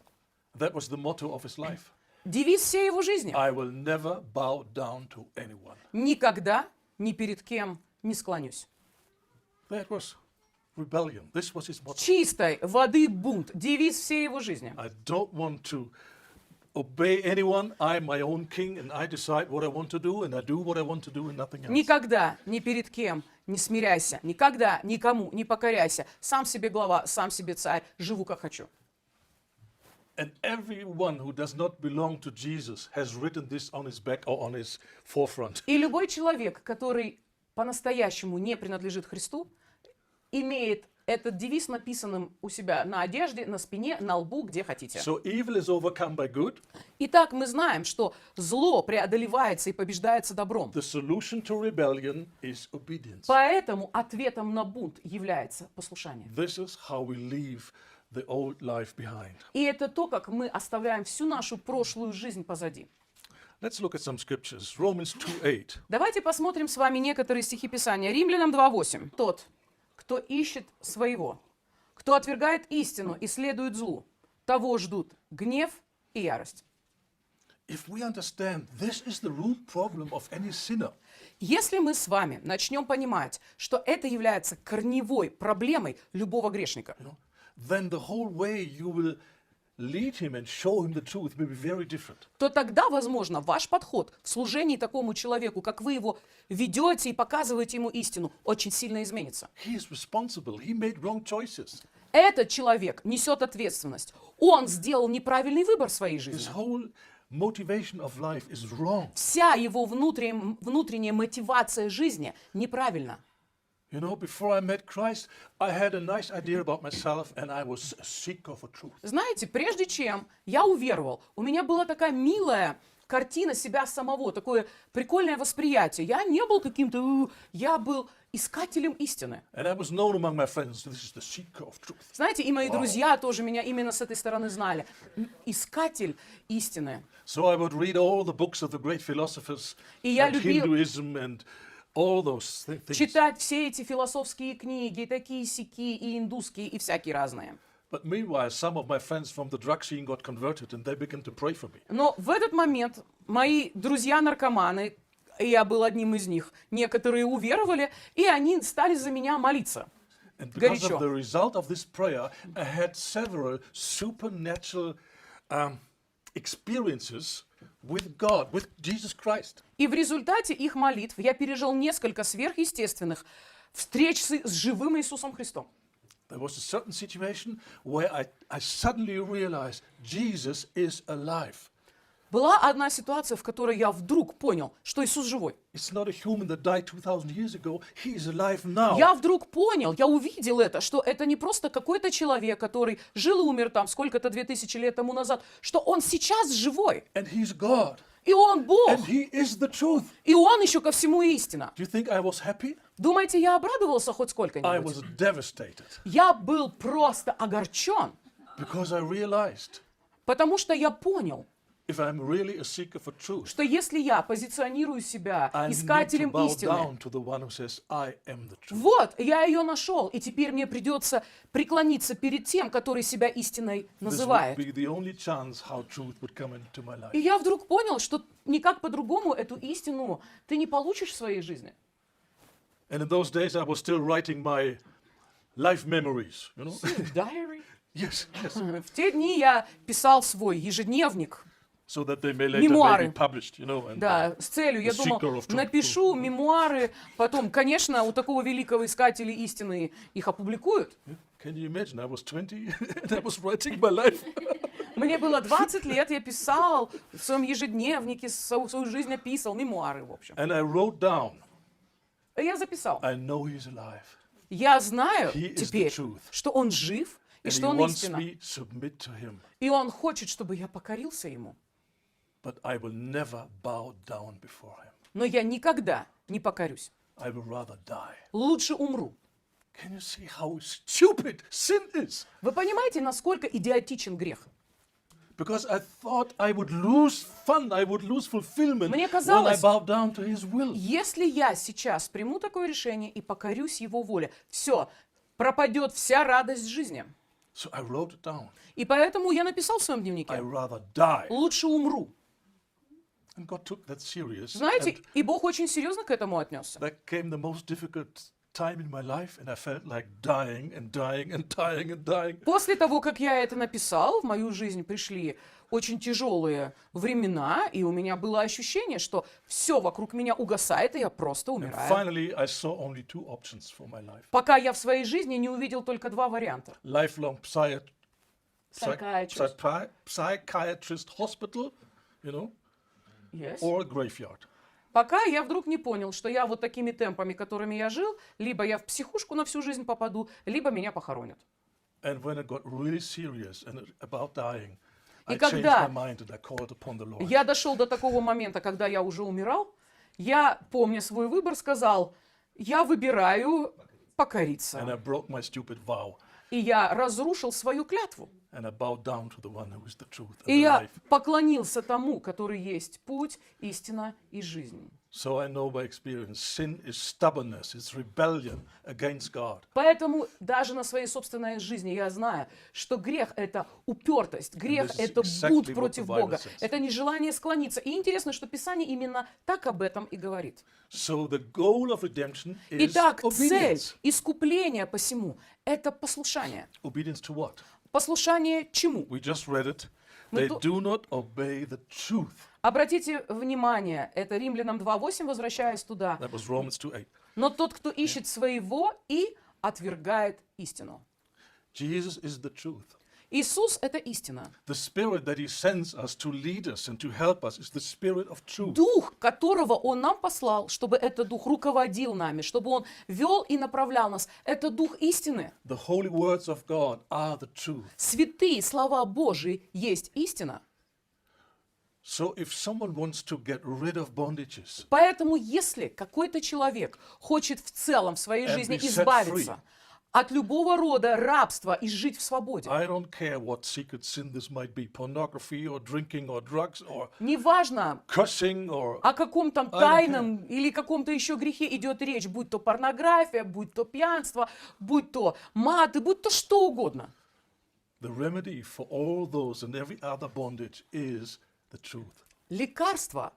That was the motto of his life. Девиз всей его жизни. I will never bow down to anyone. Никогда ни перед кем не склонюсь. That was rebellion. This was his motto. Чистой воды бунт. Девиз всей его жизни. I don't want to obey anyone. I'm my own king and I decide what I want to do and I do what I want to do and nothing else. Никогда ни перед кем не смиряйся. Никогда никому не покоряйся. Сам себе глава, сам себе царь. Живу как хочу. And everyone who does not belong to Jesus has written this on his back or on his forefront. И любой человек, который по-настоящему не принадлежит Христу, имеет этот девиз написанным у себя на одежде, на спине, на лбу, где хотите. So evil is overcome by good. Итак, мы знаем, что зло преодолевается и побеждается добром. The solution to rebellion is obedience. Поэтому ответом на бунт является послушание. This is how we leave the old life behind. И это то, как мы оставляем всю нашу прошлую жизнь позади. Let's look at some scriptures. Romans 2:8. Давайте посмотрим с вами некоторые стихи Писания. Римлянам 2:8. Тот, кто ищет своего, кто отвергает истину и следует злу, того ждут гнев и ярость. If we understand this is the root problem of any sinner, Если мы с вами начнем понимать, что это является корневой проблемой любого грешника, then the whole way you will lead him and show him the truth will be very different. то тогда, возможно, ваш подход в служении такому человеку, как вы его ведете и показываете ему истину, очень сильно изменится. He is responsible. He made wrong choices. Этот человек несет ответственность. Он сделал неправильный выбор в своей His жизни. whole motivation of life is wrong. Вся его внутренняя мотивация жизни неправильна. You know, before I met Christ, I had a nice idea about myself and I was a seeker for truth. Знаете, прежде чем я уверовал, у меня была такая милая картина себя самого, такое прикольное восприятие. Я не был каким-то, я был искателем истины. And I was known among my friends, this is the seeker of truth. Знаете, и мои друзья тоже меня именно с этой стороны знали. Искатель истины. So I would read all the books of the great philosophers, И я like любил Hinduism and all those things. читать все эти философские книги, такие сяки, и индусские, и всякие разные. But meanwhile, some of my friends from the drug scene got converted and they began to pray for me. Но в этот момент мои друзья-наркоманы, и я был одним из них, некоторые уверовали, и они стали за меня молиться. And because Горячо. of the result of this prayer, I had several supernatural experiences with God, with Jesus Christ. И в результате их молитв я пережил несколько сверхъестественных встреч с живым Иисусом Христом. There was a certain situation where I suddenly realized Jesus is alive. Была одна ситуация, в которой я вдруг понял, что Иисус живой. It's not a human that died 2,000 years ago. He is alive now. Я вдруг понял, я увидел это, что это не просто какой-то человек, который жил и умер там сколько-то 2000 лет тому назад, что он сейчас живой. And he's God. И он Бог. And he is the truth. И он еще ко всему истина. Do you think I was happy? Думаете, я обрадовался хоть I сколько-нибудь? was devastated Я был просто огорчен, because I realized потому что я понял, if I'm really a seeker for truth, что если я позиционирую себя I need to искателем bow истины, down to the one who says, I am the truth. вот, я ее нашел, и теперь мне придется преклониться перед тем, который себя истиной This would называет. be the only chance how truth would come into my life. И я вдруг понял, что никак по-другому эту истину ты не получишь в своей жизни. And in those days, I was still writing my life memories, you know? Diary. Yes, yes. В те дни я писал свой ежедневник, So that they may later Мемуары. be published, you know? And, да, с целью, я The думал, Seeker of Truth. напишу мемуары, потом, конечно, у такого великого искателя истины их опубликуют. Can you imagine? I was 20 and I was writing my life. Мне было 20 лет, я писал в своем ежедневнике, свою жизнь описывал, мемуары, в общем. And I wrote down, Я записал. I know he's alive. Я знаю He is the теперь, truth. что он жив и And что he он wants истина. me to submit to him. И он хочет, чтобы я покорился ему. But I will never bow down before him. Но я никогда не покорюсь. I will rather die. Лучше умру. Can you see how stupid sin is? Вы понимаете, насколько идиотичен грех? Because I thought I would lose fun, I would lose fulfillment Мне when I казалось, bow down to his will. если я сейчас приму такое решение и покорюсь его воле, все, пропадет вся радость жизни. So I wrote it down. И поэтому я написал в своем I дневнике, rather die. лучше умру. And God took that serious. Знаете, And и Бог очень серьезно к этому отнесся. that came the most difficult time in my life, and I felt like dying and dying and dying and dying. После того, как я это написал, в мою жизнь пришли очень тяжелые времена, и у меня было ощущение, что все вокруг меня угасает, и я просто And умираю. finally, I saw only two options for my life. Пока я в своей жизни не увидел только два варианта. Lifelong Psychiatrist. psychiatrist hospital, you know, Yes. or a graveyard. Пока я вдруг не понял, что я вот такими темпами, которыми я жил, либо я в психушку на всю жизнь попаду, либо меня похоронят. And when it got really serious and about dying, И I changed когда my mind and I called upon the Lord. я дошел до такого момента, когда я уже умирал, я, помня свой выбор, сказал, я выбираю And покориться. I broke my stupid vow. И я разрушил свою клятву. And I bowed down to the one who is the truth and И the я life. поклонился тому, который есть путь, истина и жизнь. So I know by experience, sin is stubbornness, it's rebellion against God. Поэтому даже на своей собственной жизни я знаю, что грех — это упертость, грех this — is это exactly бунт what против the Bible Бога, says. это нежелание склониться. И интересно, что Писание именно так об этом и говорит. So the goal of redemption is Итак, цель obedience. искупления посему — это послушание. Obedience to what? Послушание чему? We just read it. Мы They ту- do not obey the truth. Обратите внимание, это Римлянам 2:8, возвращаясь туда. That was Romans 2:8. Но тот, кто ищет своего и отвергает истину. Jesus is the truth. Иисус — это истина. The Spirit that He sends us to lead us and to help us is the Spirit of truth. Дух, которого Он нам послал, чтобы этот Дух руководил нами, чтобы Он вел и направлял нас, это Дух истины. The holy words of God are the truth. Святые слова Божии есть истина. So if someone wants to get rid of bondages, Поэтому, если какой-то человек хочет в целом в своей And жизни be set избавиться от любого рода рабства и жить в свободе, I don't care what secret sin this might be, pornography or drinking or drugs or неважно, cussing or о каком там don't тайном или каком-то еще грехе идет речь, будь то порнография, будь то пьянство, будь то маты, будь то что угодно. the remedy for all those and every other bondage is the truth. Лекарство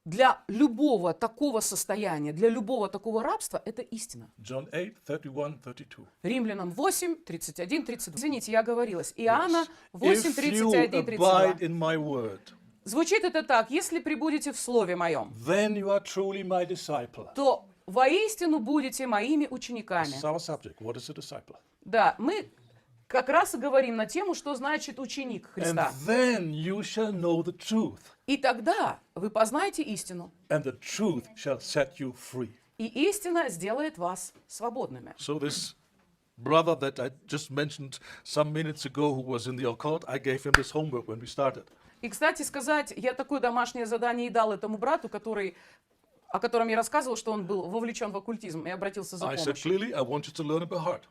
для любого такого состояния, для любого такого рабства — это истина. John 8, 31, 32. Римлянам 8, 31, 32. Извините, я оговорилась. Иоанна 8, If 31, you 32. abide in my word, Звучит это так: «Если пребудете в Слове Моем, then you are truly my disciple. то воистину будете моими учениками». This is our subject. What is a disciple? Да, мы как раз и говорим на тему, что значит ученик And Христа. then you shall know the truth, И тогда вы познаете истину, and the truth shall set you free. и истина сделает вас свободными. So this brother that I just mentioned some minutes ago who was in the occult, I gave him this homework when we started. И, кстати сказать, я такое домашнее задание и дал этому брату, о котором я рассказывал, что он был вовлечен в оккультизм и обратился за I said помощью. clearly, I want you to learn it by heart.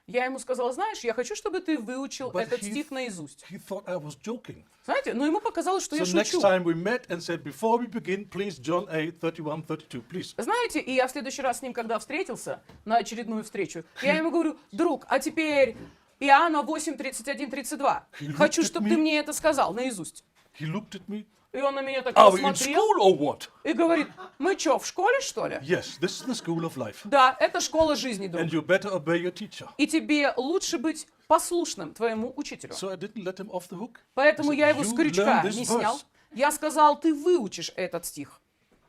Я ему сказала: знаешь, я хочу, чтобы ты выучил But этот he- стих наизусть. He thought I was joking. Знаете, но ему показалось, что я So next шучу. time we met and said, before we begin, please, John 8, 31, 32, please. Знаете, и я в следующий раз с ним, когда встретился на очередную встречу, я ему говорю: друг, а теперь Иоанна 8, 31, 32. Хочу, чтобы ты мне это сказал наизусть. He looked at me. И он на меня так Are we in посмотрел school or what? и говорит: мы что, в школе, что ли? Yes, this is the school of life. Да, это школа жизни, друг. And you better obey your teacher. И тебе лучше быть послушным твоему учителю. So I didn't let him off the hook. Поэтому I said, я его "You с learn крючка this не снял. verse." Я сказал: ты выучишь этот стих.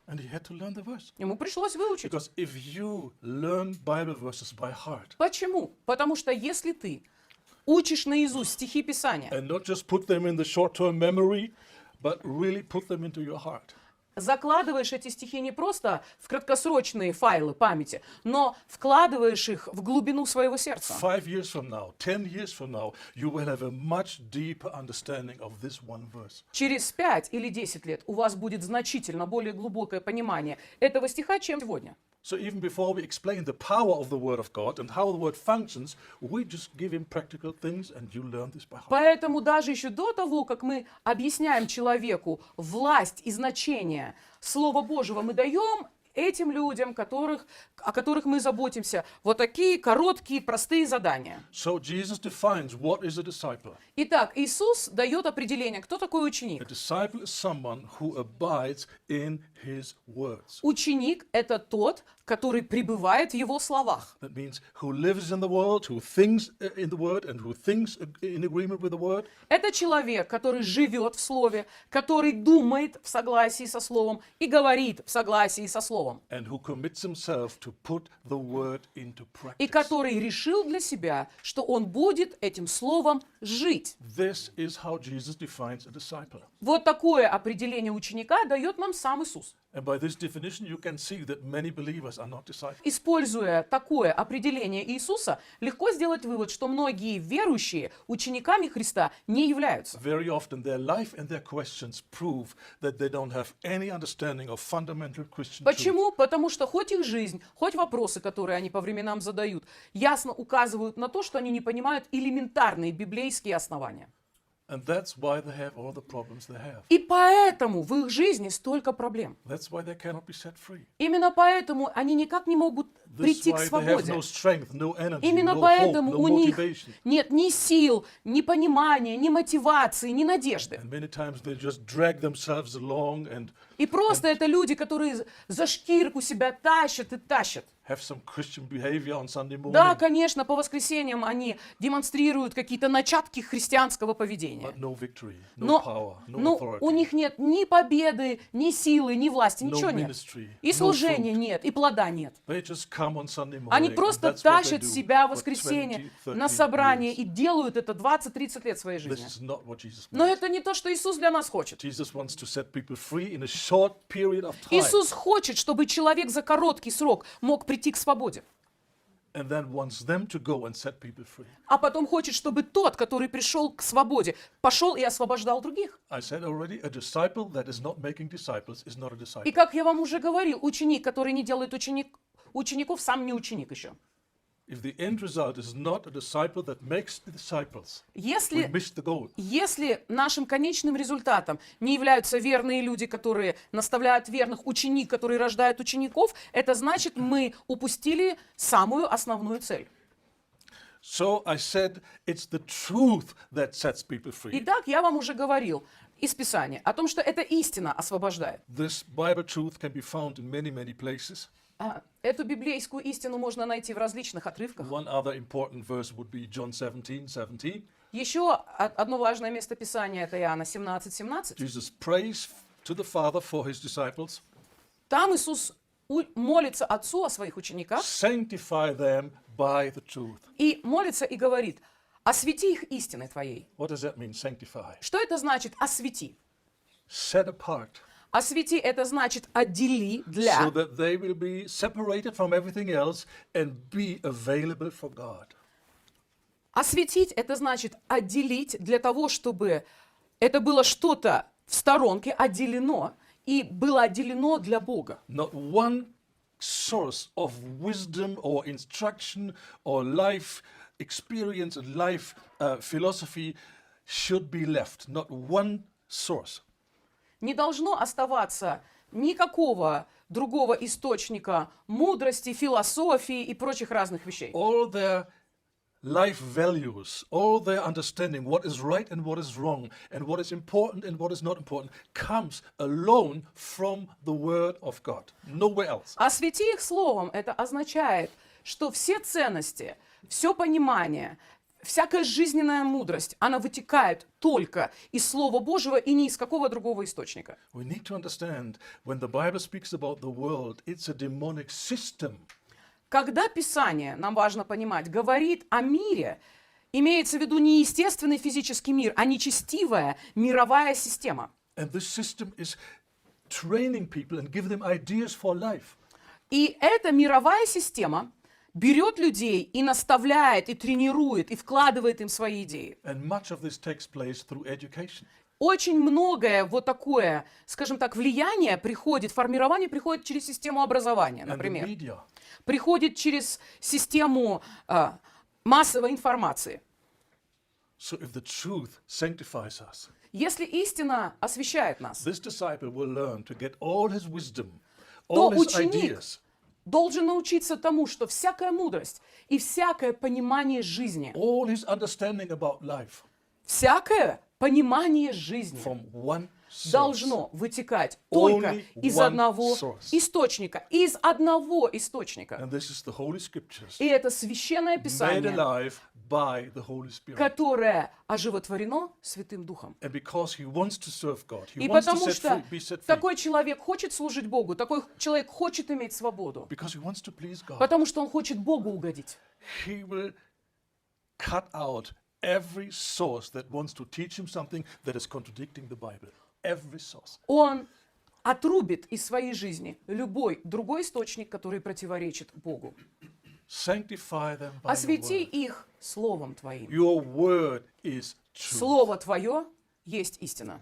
And he had to learn the verse. Ему пришлось выучить. Because if you learn Bible verses by heart Почему? Потому что если ты учишь наизусть стихи Писания, and not just put them in the short-term memory, but really put them into your heart, закладываешь эти стихи не просто в краткосрочные файлы памяти, но вкладываешь их в глубину своего сердца. 5 years from now, 10 years from now, you will have a much deeper understanding of this one verse. Через 5 или 10 лет у вас будет значительно более глубокое понимание этого стиха, чем сегодня. So even before we explain the power of the Word of God and how the Word functions, we just give him practical things and you learn this by heart. Поэтому даже еще до того, как мы объясняем человеку власть и значение Слова Божьего, мы даем этим людям, о которых мы заботимся, вот такие короткие, простые задания. So Jesus defines what is a disciple. Итак, Иисус дает определение, кто такой A ученик. disciple is someone who abides in his words. Ученик — это тот, который пребывает в его словах. That means who lives in the world, who thinks in the word, and who thinks in agreement with the word, Это человек, который живет в Слове, который думает в согласии со Словом и говорит в согласии со Словом, and who commits himself to put the word into и practice. который решил для себя, что он будет этим Словом жить. This is how Jesus defines a disciple. Вот такое определение ученика дает нам сам Иисус. And by this definition, you can see that many believers are not disciples. Используя такое определение Иисуса, легко сделать вывод, что многие верующие учениками Христа не являются. Very often, their life and their questions prove that they don't have any understanding of fundamental Christian truth. Почему? Потому что хоть их жизнь, хоть вопросы, которые они по временам задают, ясно указывают на то, что они не понимают элементарные библейские основания. And that's why they have all the problems they have. И поэтому в их жизни столько проблем. That's why they cannot be set free. Именно поэтому они никак не могут This прийти is к why they have свободе. no strength, no energy, Именно no hope, поэтому no у них motivation. нет ни сил, ни понимания, ни мотивации, ни надежды. And many times they just drag themselves along and И просто это люди, которые за шкирку себя тащат и тащат. have some Christian behavior on Sunday morning, Да, конечно, по воскресеньям они демонстрируют какие-то начатки христианского поведения. but no victory, no power, no Но authority, у них нет ни победы, ни силы, ни власти, no ничего нет. ministry, И no служения fruit. нет, и плода нет. They just come come on Sunday morning. Они and просто that's what they тащат do себя в for воскресенье 20, на 30 собрание years. и делают это 20-30 лет своей This жизни. is not what Jesus Но wants. это не то, что Иисус для нас хочет. Jesus wants to set people free in a short period of time, Иисус хочет, чтобы человек за короткий срок мог прийти к свободе. and then wants them to go and set people free. А потом хочет, чтобы тот, который пришел к свободе, пошел и освобождал других. I said already, a disciple that is not making disciples is not a И disciple. как я вам уже говорил, ученик, который не делает учеников, сам не ученик еще. If the end result is not a disciple that makes the disciples, we Если missed the goal. Если нашим конечным результатом не являются верные люди, которые наставляют верных, ученик, который рождает учеников, это значит, мы упустили самую основную цель. So I said it's the truth that sets people free. Итак, я вам уже говорил из Писания о том, что эта истина освобождает. This Bible truth can be found in many, many places. Эту библейскую истину можно найти в различных отрывках. One other important verse would be John 17:17. Еще одно важное место Писания — это Иоанна 17:17. Jesus prays to the Father for his disciples. Там Иисус молится Отцу о своих учениках Sanctify them by the truth. и молится и говорит: «Освети их истиной Твоей». What does that mean, sanctify? Что это значит «освети»? Set apart Освети — это значит отдели so для, that they will be separated from everything else and be available for God. осветить — это значит отделить для того, чтобы это было что-то в сторонке, отделено, и было отделено для Бога. Not one source of wisdom or instruction or life experience and life philosophy should be left. Not one source. Не должно оставаться никакого другого источника мудрости, философии и прочих разных вещей. All their life values, all their understanding, what is right and what is wrong, and what is important and what is not important, comes alone from the Word of God. Nowhere else. Освети их словом — это означает, что все ценности, все понимание, всякая жизненная мудрость, она вытекает только из Слова Божьего и ни из какого другого источника. We need to understand when the Bible speaks about the world, it's a demonic system. Когда Писание, нам важно понимать, говорит о мире, имеется в виду не естественный физический мир, а нечестивая мировая система. And this system is training people and give them ideas for life. И эта мировая система берет людей и наставляет, и тренирует, и вкладывает им свои идеи. And much of this takes place through education. Очень многое вот такое, скажем так, влияние приходит, формирование приходит через систему образования, And the например. media. Приходит через систему массовой информации. So if the truth sanctifies us, Если истина освещает нас, this disciple will learn to get all his wisdom, то all his ученик ideas, должен научиться тому, что всякая мудрость и всякое понимание жизни, all his understanding about life всякое понимание жизни from one source. должно вытекать только Only из one одного source. источника. Из одного источника. And this is the Holy Scriptures, И это священное made Писание, alive by the Holy Spirit. которое оживотворено Святым Духом. And because he wants to serve God, he И wants to потому что be set free, такой человек хочет служить Богу, такой человек хочет иметь свободу, because he wants to please God, потому что он хочет Богу угодить. he will cut out every source that wants to teach him something that is contradicting the Bible. Every source. Он отрубит из своей жизни любой другой источник, который противоречит Богу. Sanctify them by your Освети word. их Словом Твоим. Your word is truth. Слово Твое есть истина.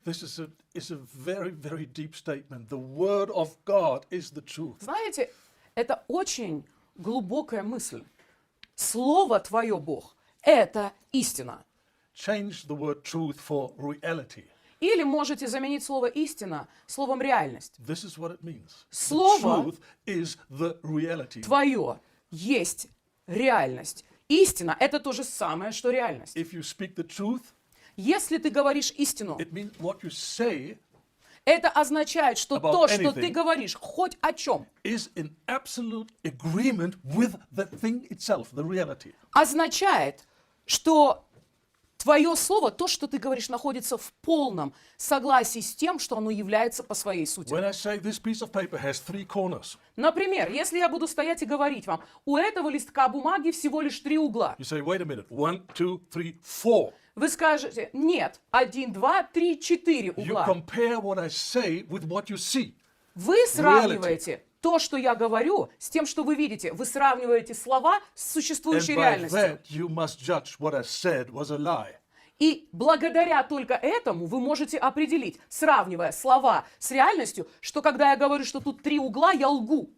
This is a very, very deep statement. The word of God is the truth. Знаете, это очень глубокая мысль. Слово Твое, Бог, это истина. Change the word truth for reality. Или можете заменить слово «истина» словом «реальность». This is what it means. The Слово truth is the reality. Твое есть реальность. Истина — это то же самое, что реальность. If you speak the truth, Если ты говоришь истину, it means what you say это означает, что About то, что ты anything. говоришь, хоть о чем, is in absolute agreement with the thing itself, the reality. означает, что твое слово, то, что ты говоришь, находится в полном согласии с тем, что оно является по своей сути. When I say this piece of paper has 3 corners, Например, если я буду стоять и говорить вам, у этого листка бумаги всего лишь 3 угла, you say, wait a minute, 1, 2, 3, 4. вы скажете, нет, 1, 2, 3, 4 You угла. compare what I say with what you see. Вы сравниваете то, что я говорю, с тем, что вы видите. Вы сравниваете слова с And существующей by реальностью. that, you must judge what I said was a lie. И благодаря только этому вы можете определить, сравнивая слова с реальностью, что когда я говорю, что тут 3 угла, я лгу.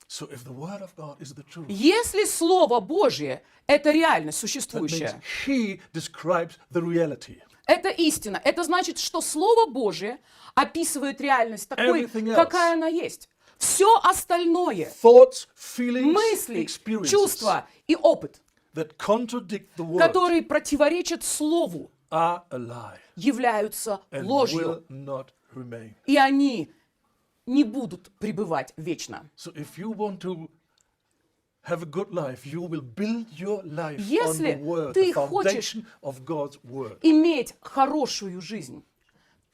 So if the word of God is the truth, Если Слово Божье – это реальность that means существующая, He describes the reality. это истина, это значит, что Слово Божье описывает реальность такой, Everything else. какая она есть. Все остальное Thoughts, feelings, мысли, experiences чувства и опыт, that contradict the word которые противоречат Слову, are a lie являются and ложью, will not remain. и они не будут пребывать вечно. So if you want to have a good life, you will build your life on Если the word, ты the хочешь foundation of God's word. иметь хорошую жизнь,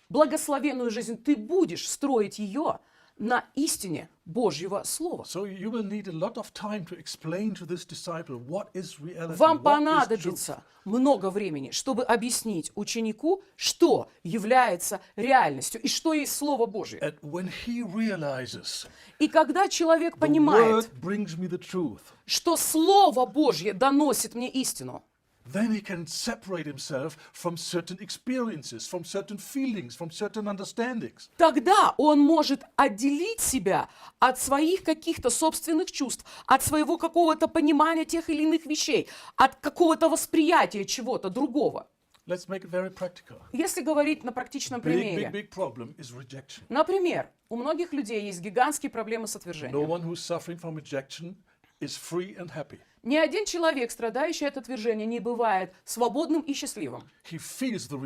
благословенную жизнь, ты будешь строить ее на истине Божьего Слова. So you will need a lot of time to explain to this disciple what is reality, Вам what is truth. понадобится много времени, чтобы объяснить ученику, что является реальностью и что есть Слово Божье. And when he realizes И когда человек the понимает, word brings me the truth, что Слово Божье доносит мне истину, then he can separate himself from certain experiences, from certain feelings, from certain understandings. тогда он может отделить себя от своих каких-то собственных чувств, от своего какого-то понимания тех или иных вещей, от какого-то восприятия чего-то другого. Let's make it very practical. Если говорить на практичном Big, big, примере, big problem is rejection. например, у многих людей есть гигантские проблемы с No отвержением. one who's suffering from rejection is free and happy. Ни один человек, страдающий от отвержения, не бывает свободным и счастливым. He feels the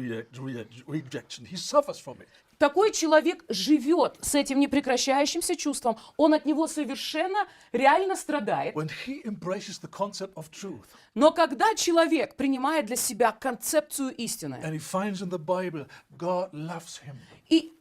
rejection. He suffers from it. Такой человек живет с этим непрекращающимся чувством, он от него совершенно реально страдает. When he embraces the concept of truth Но когда человек принимает для себя концепцию истины and he finds in the Bible God loves him, и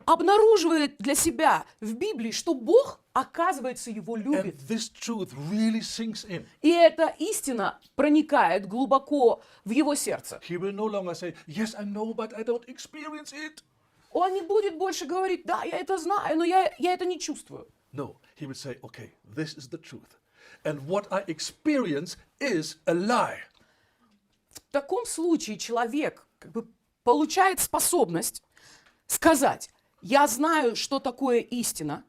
обнаруживает для себя в Библии, что Бог, оказывается, его and любит, this truth really sinks in, и эта истина проникает глубоко в его сердце, he will no longer say, yes, I know, but I don't experience it. он не будет больше говорить, да, я это знаю, но я это не чувствую. No, he will say, okay, this is the truth. And what I experience is a lie. В таком случае человек как бы получает способность сказать, я знаю, что такое истина,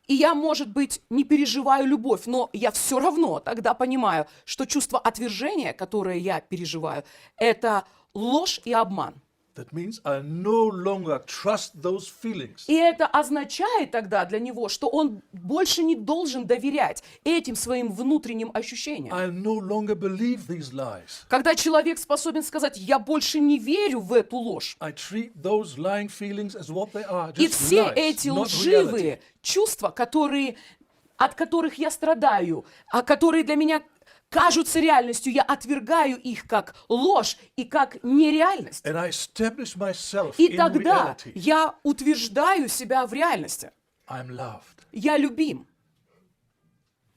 и я, может быть, не переживаю любовь, но я все равно тогда понимаю, что чувство отвержения, которое я переживаю, это ложь и обман. That means I no longer trust those feelings. И это означает тогда для него, что он больше не должен доверять этим своим внутренним ощущениям. I no longer believe these lies. Когда человек способен сказать, я больше не верю в эту ложь, I treat those lying feelings as what they are, и just все lies, эти not reality. лживые чувства, от которых я страдаю, а которые для меня кажутся реальностью, я отвергаю их как ложь и как нереальность. And I establish myself И in тогда reality. я утверждаю себя в реальности. I'm loved. Я любим.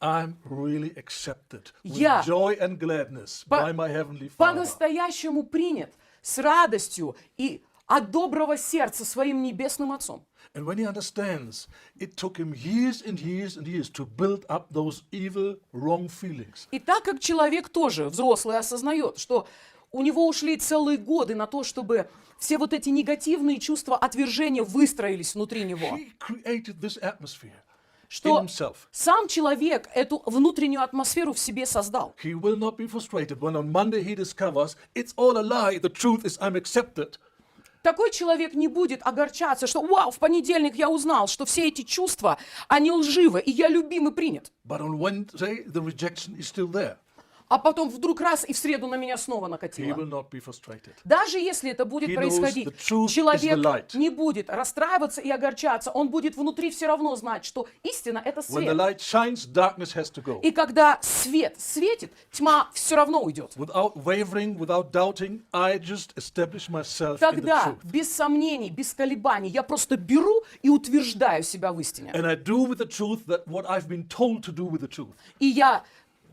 I'm really accepted with Я joy and gladness by my Heavenly Father. По-настоящему принят с радостью и от доброго сердца своим небесным Отцом. And when he understands, it took him years and years and years to build up those evil, wrong feelings. И так как человек тоже, взрослый, осознает, что у него ушли целые годы на то, чтобы все вот эти негативные чувства отвержения выстроились внутри него, He created this atmosphere in что himself. сам человек эту внутреннюю атмосферу в себе создал. He will not be frustrated when on Monday he discovers it's all a lie. The truth is I'm accepted. Такой человек не будет огорчаться, что «Вау, в понедельник я узнал, что все эти чувства, они лживы, и я любим и принят». But on Wednesday, the rejection is still there. а потом вдруг раз и в среду на меня снова he накатило. will not be frustrated. Даже если это будет He knows происходить, the truth is the человек light. не будет расстраиваться и огорчаться, он будет внутри все равно знать, что истина — это When the свет. light shines, darkness has to go. И когда свет светит, тьма все равно уйдет. Without wavering, without doubting, I just establish myself in the Тогда, truth. без сомнений, без колебаний, я просто беру и утверждаю себя в истине. And I do with the truth that what I've been told to do with the truth. И я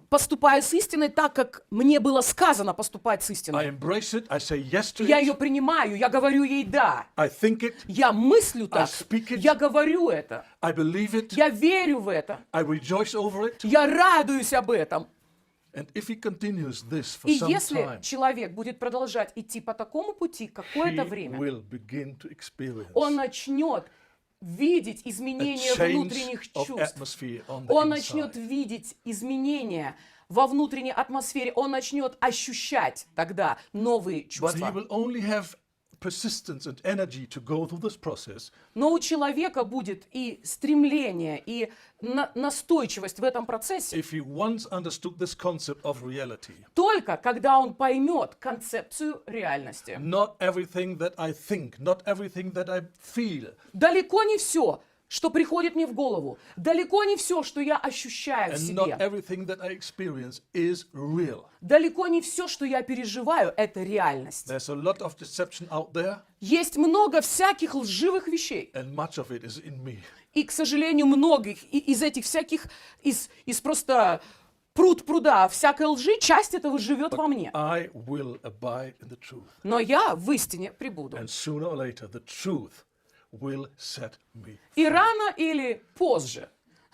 поступаю с истиной так, как мне было сказано поступать с I истиной. embrace it, I say yes to Я it, ее принимаю, я говорю ей «да». I think it, Я мыслю так, speak it. я говорю это, I believe it, я верю в это, I rejoice over it. я радуюсь об этом. And if he continues this for И some если time, человек будет продолжать идти по такому пути какое-то he время, will begin to experience он начнет видеть a изменения change внутренних of чувств. atmosphere on the Он начнет inside. видеть изменения во внутренней атмосфере. Он начнет ощущать тогда новые But he чувства. will only have persistence and energy to go through this process Но у человека будет и стремление, и настойчивость в этом процессе if he once understood this concept of reality. только когда он поймет концепцию реальности. Not everything that I think, not everything that I feel, Далеко не все, что приходит мне в голову, далеко не все, что я ощущаю в and not себе, everything that I experience is real. далеко не все, что я переживаю, это реальность. There's a lot of deception out there, Есть много всяких лживых вещей. and much of it is in me. И, к сожалению, многих из этих всяких, из просто пруд пруда всякой лжи, часть этого живет во мне. I will abide in the truth. Но я в истине пребуду. And sooner or later, the truth will set me. И рано или позже,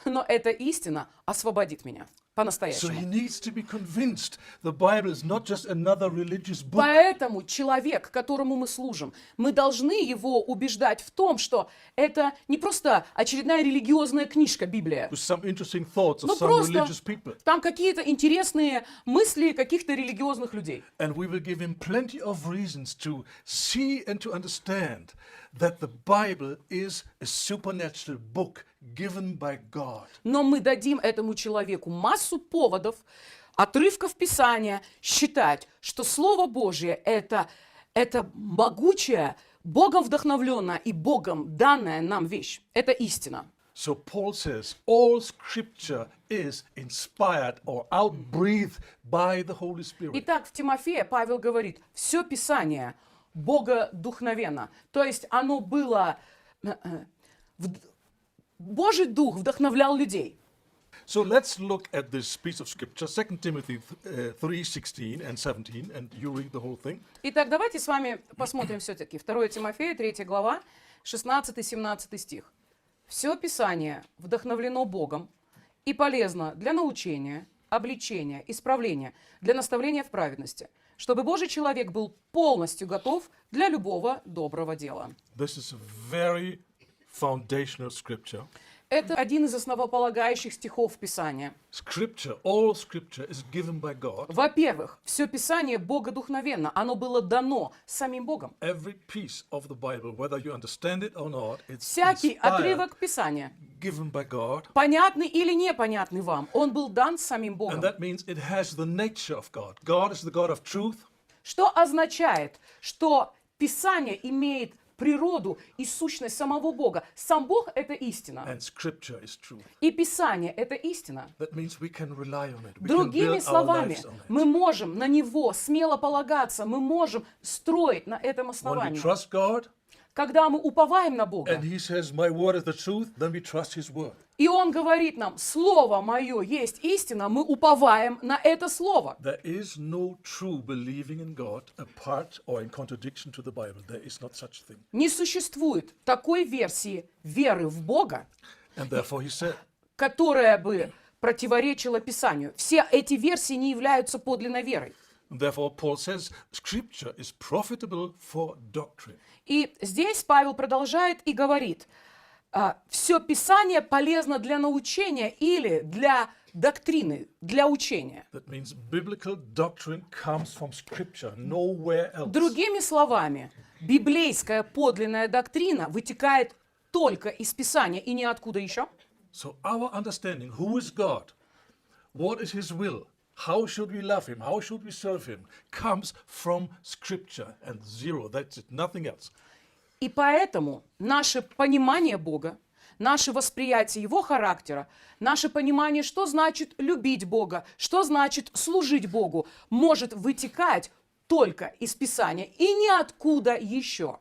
но эта истина освободит меня So he по-настоящему. needs to be convinced the Bible is not just another religious book. Поэтому человек, которому мы служим, мы должны его убеждать в том, что это не просто очередная религиозная книжка Библия. With some interesting thoughts of Ну some просто religious people. там какие-то интересные мысли каких-то религиозных людей. And we will give him plenty of reasons to see and to understand that the Bible is a supernatural book given by God. Но мы дадим этому человеку массу поводов, отрывков Писания считать, что Слово Божье это могучая, Богом вдохновленная и Богом данная нам вещь. Это истина. So Paul says all scripture is inspired or outbreathed by the Holy Spirit. Итак, в Тимофея Павел говорит, все Писание богодухновенно. То есть оно было... Божий Дух вдохновлял людей. So let's look at this piece of scripture, 2 Timothy 3:16 and 17, and you read the whole thing. Итак, давайте с вами посмотрим все-таки. 2 Тимофея, 3 глава, 16-17 стих. «Все Писание вдохновлено Богом и полезно для научения, обличения, исправления, для наставления в праведности, чтобы Божий человек был полностью готов для любого доброго дела». This is a very foundational scripture. Это один из основополагающих стихов Писания. Scripture, all scripture is given by God. Во-первых, все Писание богодухновенно, оно было дано самим Богом. Every piece of the Bible, whether you understand it or not, it's Всякий inspired, отрывок Писания, given by God. понятный или непонятный вам, он был дан самим And Богом. that means it has the nature of God. God is the God of truth. Что означает, что Писание имеет природу и сущность самого Бога. Сам Бог — это истина. And scripture is truth. И Писание — это истина. That means we can rely on it. We can Другими build our словами, lives on it. мы можем на Него смело полагаться, мы можем строить на этом When we основании. trust God Когда мы уповаем на Бога, and He says, "My word is the truth," then we trust His word. и Он говорит нам, Слово Мое есть истина, мы уповаем на это Слово. There is no true believing in God apart or in contradiction to the Bible. There is not such a thing. Не существует такой версии веры в Бога, And therefore He said, которая бы противоречила Писанию. Все эти версии не являются подлинной верой. therefore Paul says, Scripture is profitable for doctrine. И здесь Павел продолжает и говорит, все Писание полезно для научения или для доктрины, для учения. That means biblical doctrine comes from Scripture, nowhere else. Другими словами, библейская подлинная доктрина вытекает только из Писания и ниоткуда еще. So our understanding, who is God, what is His will, how should we love him, how should we serve him, comes from Scripture and zero. That's it, nothing else. И поэтому наше понимание Бога, наше восприятие Его характера, наше понимание, что значит любить Бога, что значит служить Богу, может вытекать только из Писания и ниоткуда еще.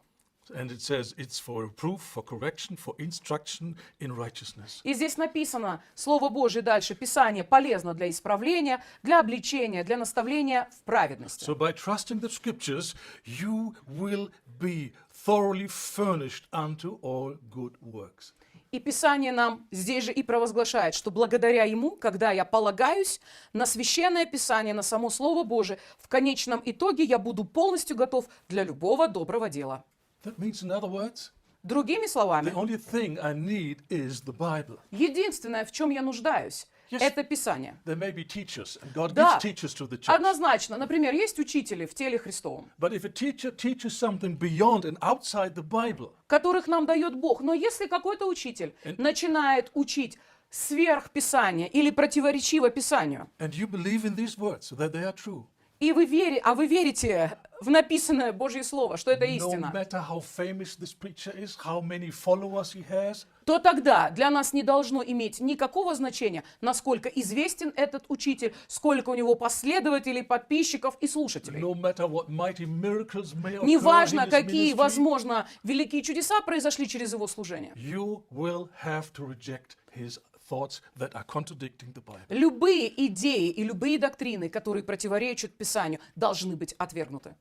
And it says it's for reproof, for correction, for instruction in righteousness. И здесь написано, Слово Божие дальше, Писание полезно для исправления, для обличения, для наставления в праведности. So by trusting the Scriptures, you will be thoroughly furnished unto all good works. И Писание нам здесь же и провозглашает, что благодаря Ему, когда я полагаюсь на Священное Писание, на само Слово Божие, в конечном итоге я буду полностью готов для любого доброго дела. That means, in other words, Другими словами, the only thing I need is the Bible. единственное, в чем я нуждаюсь, Yes. это Писание. There may be teachers, and God Да, gives teachers to the church. однозначно. Например, есть учители в теле Христовом, But if a teacher teaches something beyond and outside the Bible, которых нам дает Бог. Но если какой-то учитель начинает учить сверх Писания или противоречиво Писанию, and you believe in these words, that they are true, и вы верите в написанное Божье Слово, что это no истина, matter how famous this preacher is, how many followers he has, то тогда для нас не должно иметь никакого значения, насколько известен этот учитель, сколько у него последователей, подписчиков и слушателей. no matter what mighty miracles may occur in Неважно, his какие, ministry, возможно, великие чудеса произошли через его служение. you will have to reject his thoughts that are contradicting the Bible. Любые идеи и любые доктрины, которые противоречат Писанию, должны быть отвергнуты.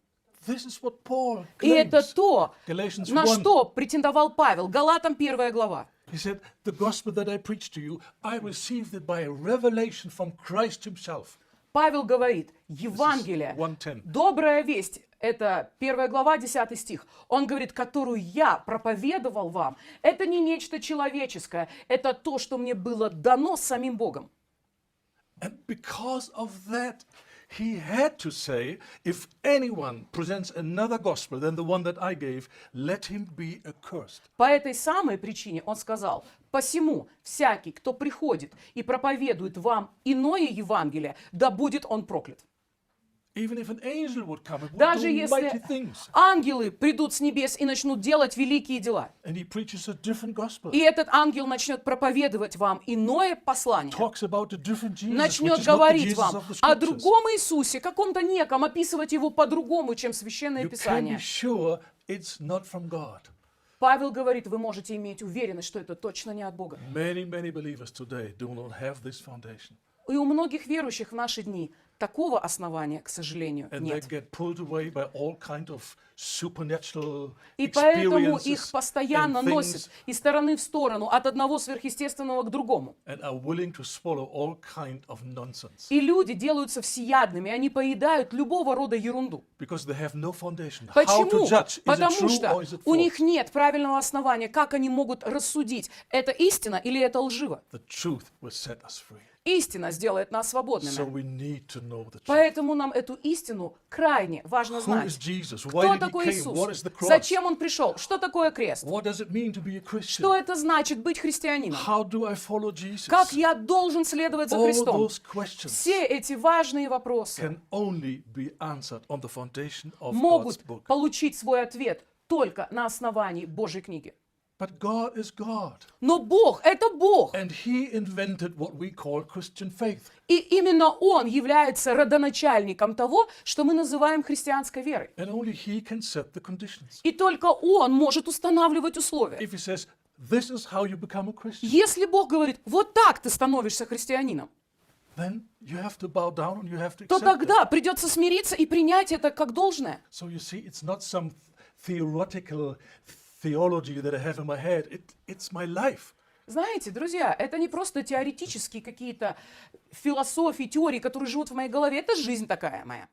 This is what Paul И это claims. то, Galatians на 1. что претендовал Павел. Галатам 1 глава. He said, the gospel that I preached to you, I received it by a revelation from Christ himself. Павел говорит, Евангелие, 1:10. добрая весть, это 1 глава, 10 стих. Он говорит, которую я проповедовал вам, это не нечто человеческое, это то, что мне было дано самим Богом. And because of that, he had to say, if anyone presents another gospel than the one that I gave, let him be accursed. По этой самой причине он сказал, посему всякий, кто приходит и проповедует вам иное Евангелие, да будет он проклят. Even if an angel would come and would Даже do mighty если things, ангелы придут с небес и начнут делать великие дела, and he preaches a different gospel, и этот ангел начнет проповедовать вам иное послание, talks about a different Jesus, which начнет is not the говорить Jesus вам of the о scriptures, другом Иисусе, каком-то неком, описывать его по-другому, чем Священное you can be Писание. sure it's not from God. Павел говорит, вы можете иметь уверенность, что это точно не от Бога. Many believers today do not have this foundation. И у многих верующих в наши дни такого основания, к сожалению, And they нет. get pulled away by all kind of supernatural И поэтому experiences их постоянно and things, носят из стороны в сторону, от одного сверхъестественного к другому. and are willing to swallow all kind of nonsense И люди делаются всеядными, они поедают любого рода ерунду. because they have no foundation. How to Почему? judge, is it Потому true что or is it у false? них нет правильного основания, как они могут рассудить, это истина или это лживо. The truth will set us free. Истина сделает нас So свободными. we need to know the truth. Поэтому нам эту истину крайне важно Who is знать. Jesus? Why Кто did he такой came? Иисус? What is the cross? Зачем Он пришел? Что такое крест? What does it mean to be a Christian? Что это значит быть христианином? How do I follow Jesus? Как я должен следовать за All Христом? those questions Все эти важные вопросы can only be answered on the foundation of God's могут book. получить свой ответ только на основании Божьей книги. But God is God. Но Бог — это Бог. And he invented what we call Christian faith. И именно Он является родоначальником того, что мы называем христианской верой. And only he can set the conditions. И только Он может устанавливать условия. If he says, this is how you become a Christian, Если Бог говорит, вот так ты становишься христианином, then you have to bow down and you have to то accept it. тогда придется смириться и принять это как должное. So you see, it's not some theoretical theology that I have in my head. It's my life. Знаете, друзья, это не просто теоретические какие-то философии, теории, которые живут в моей голове. Это жизнь такая моя.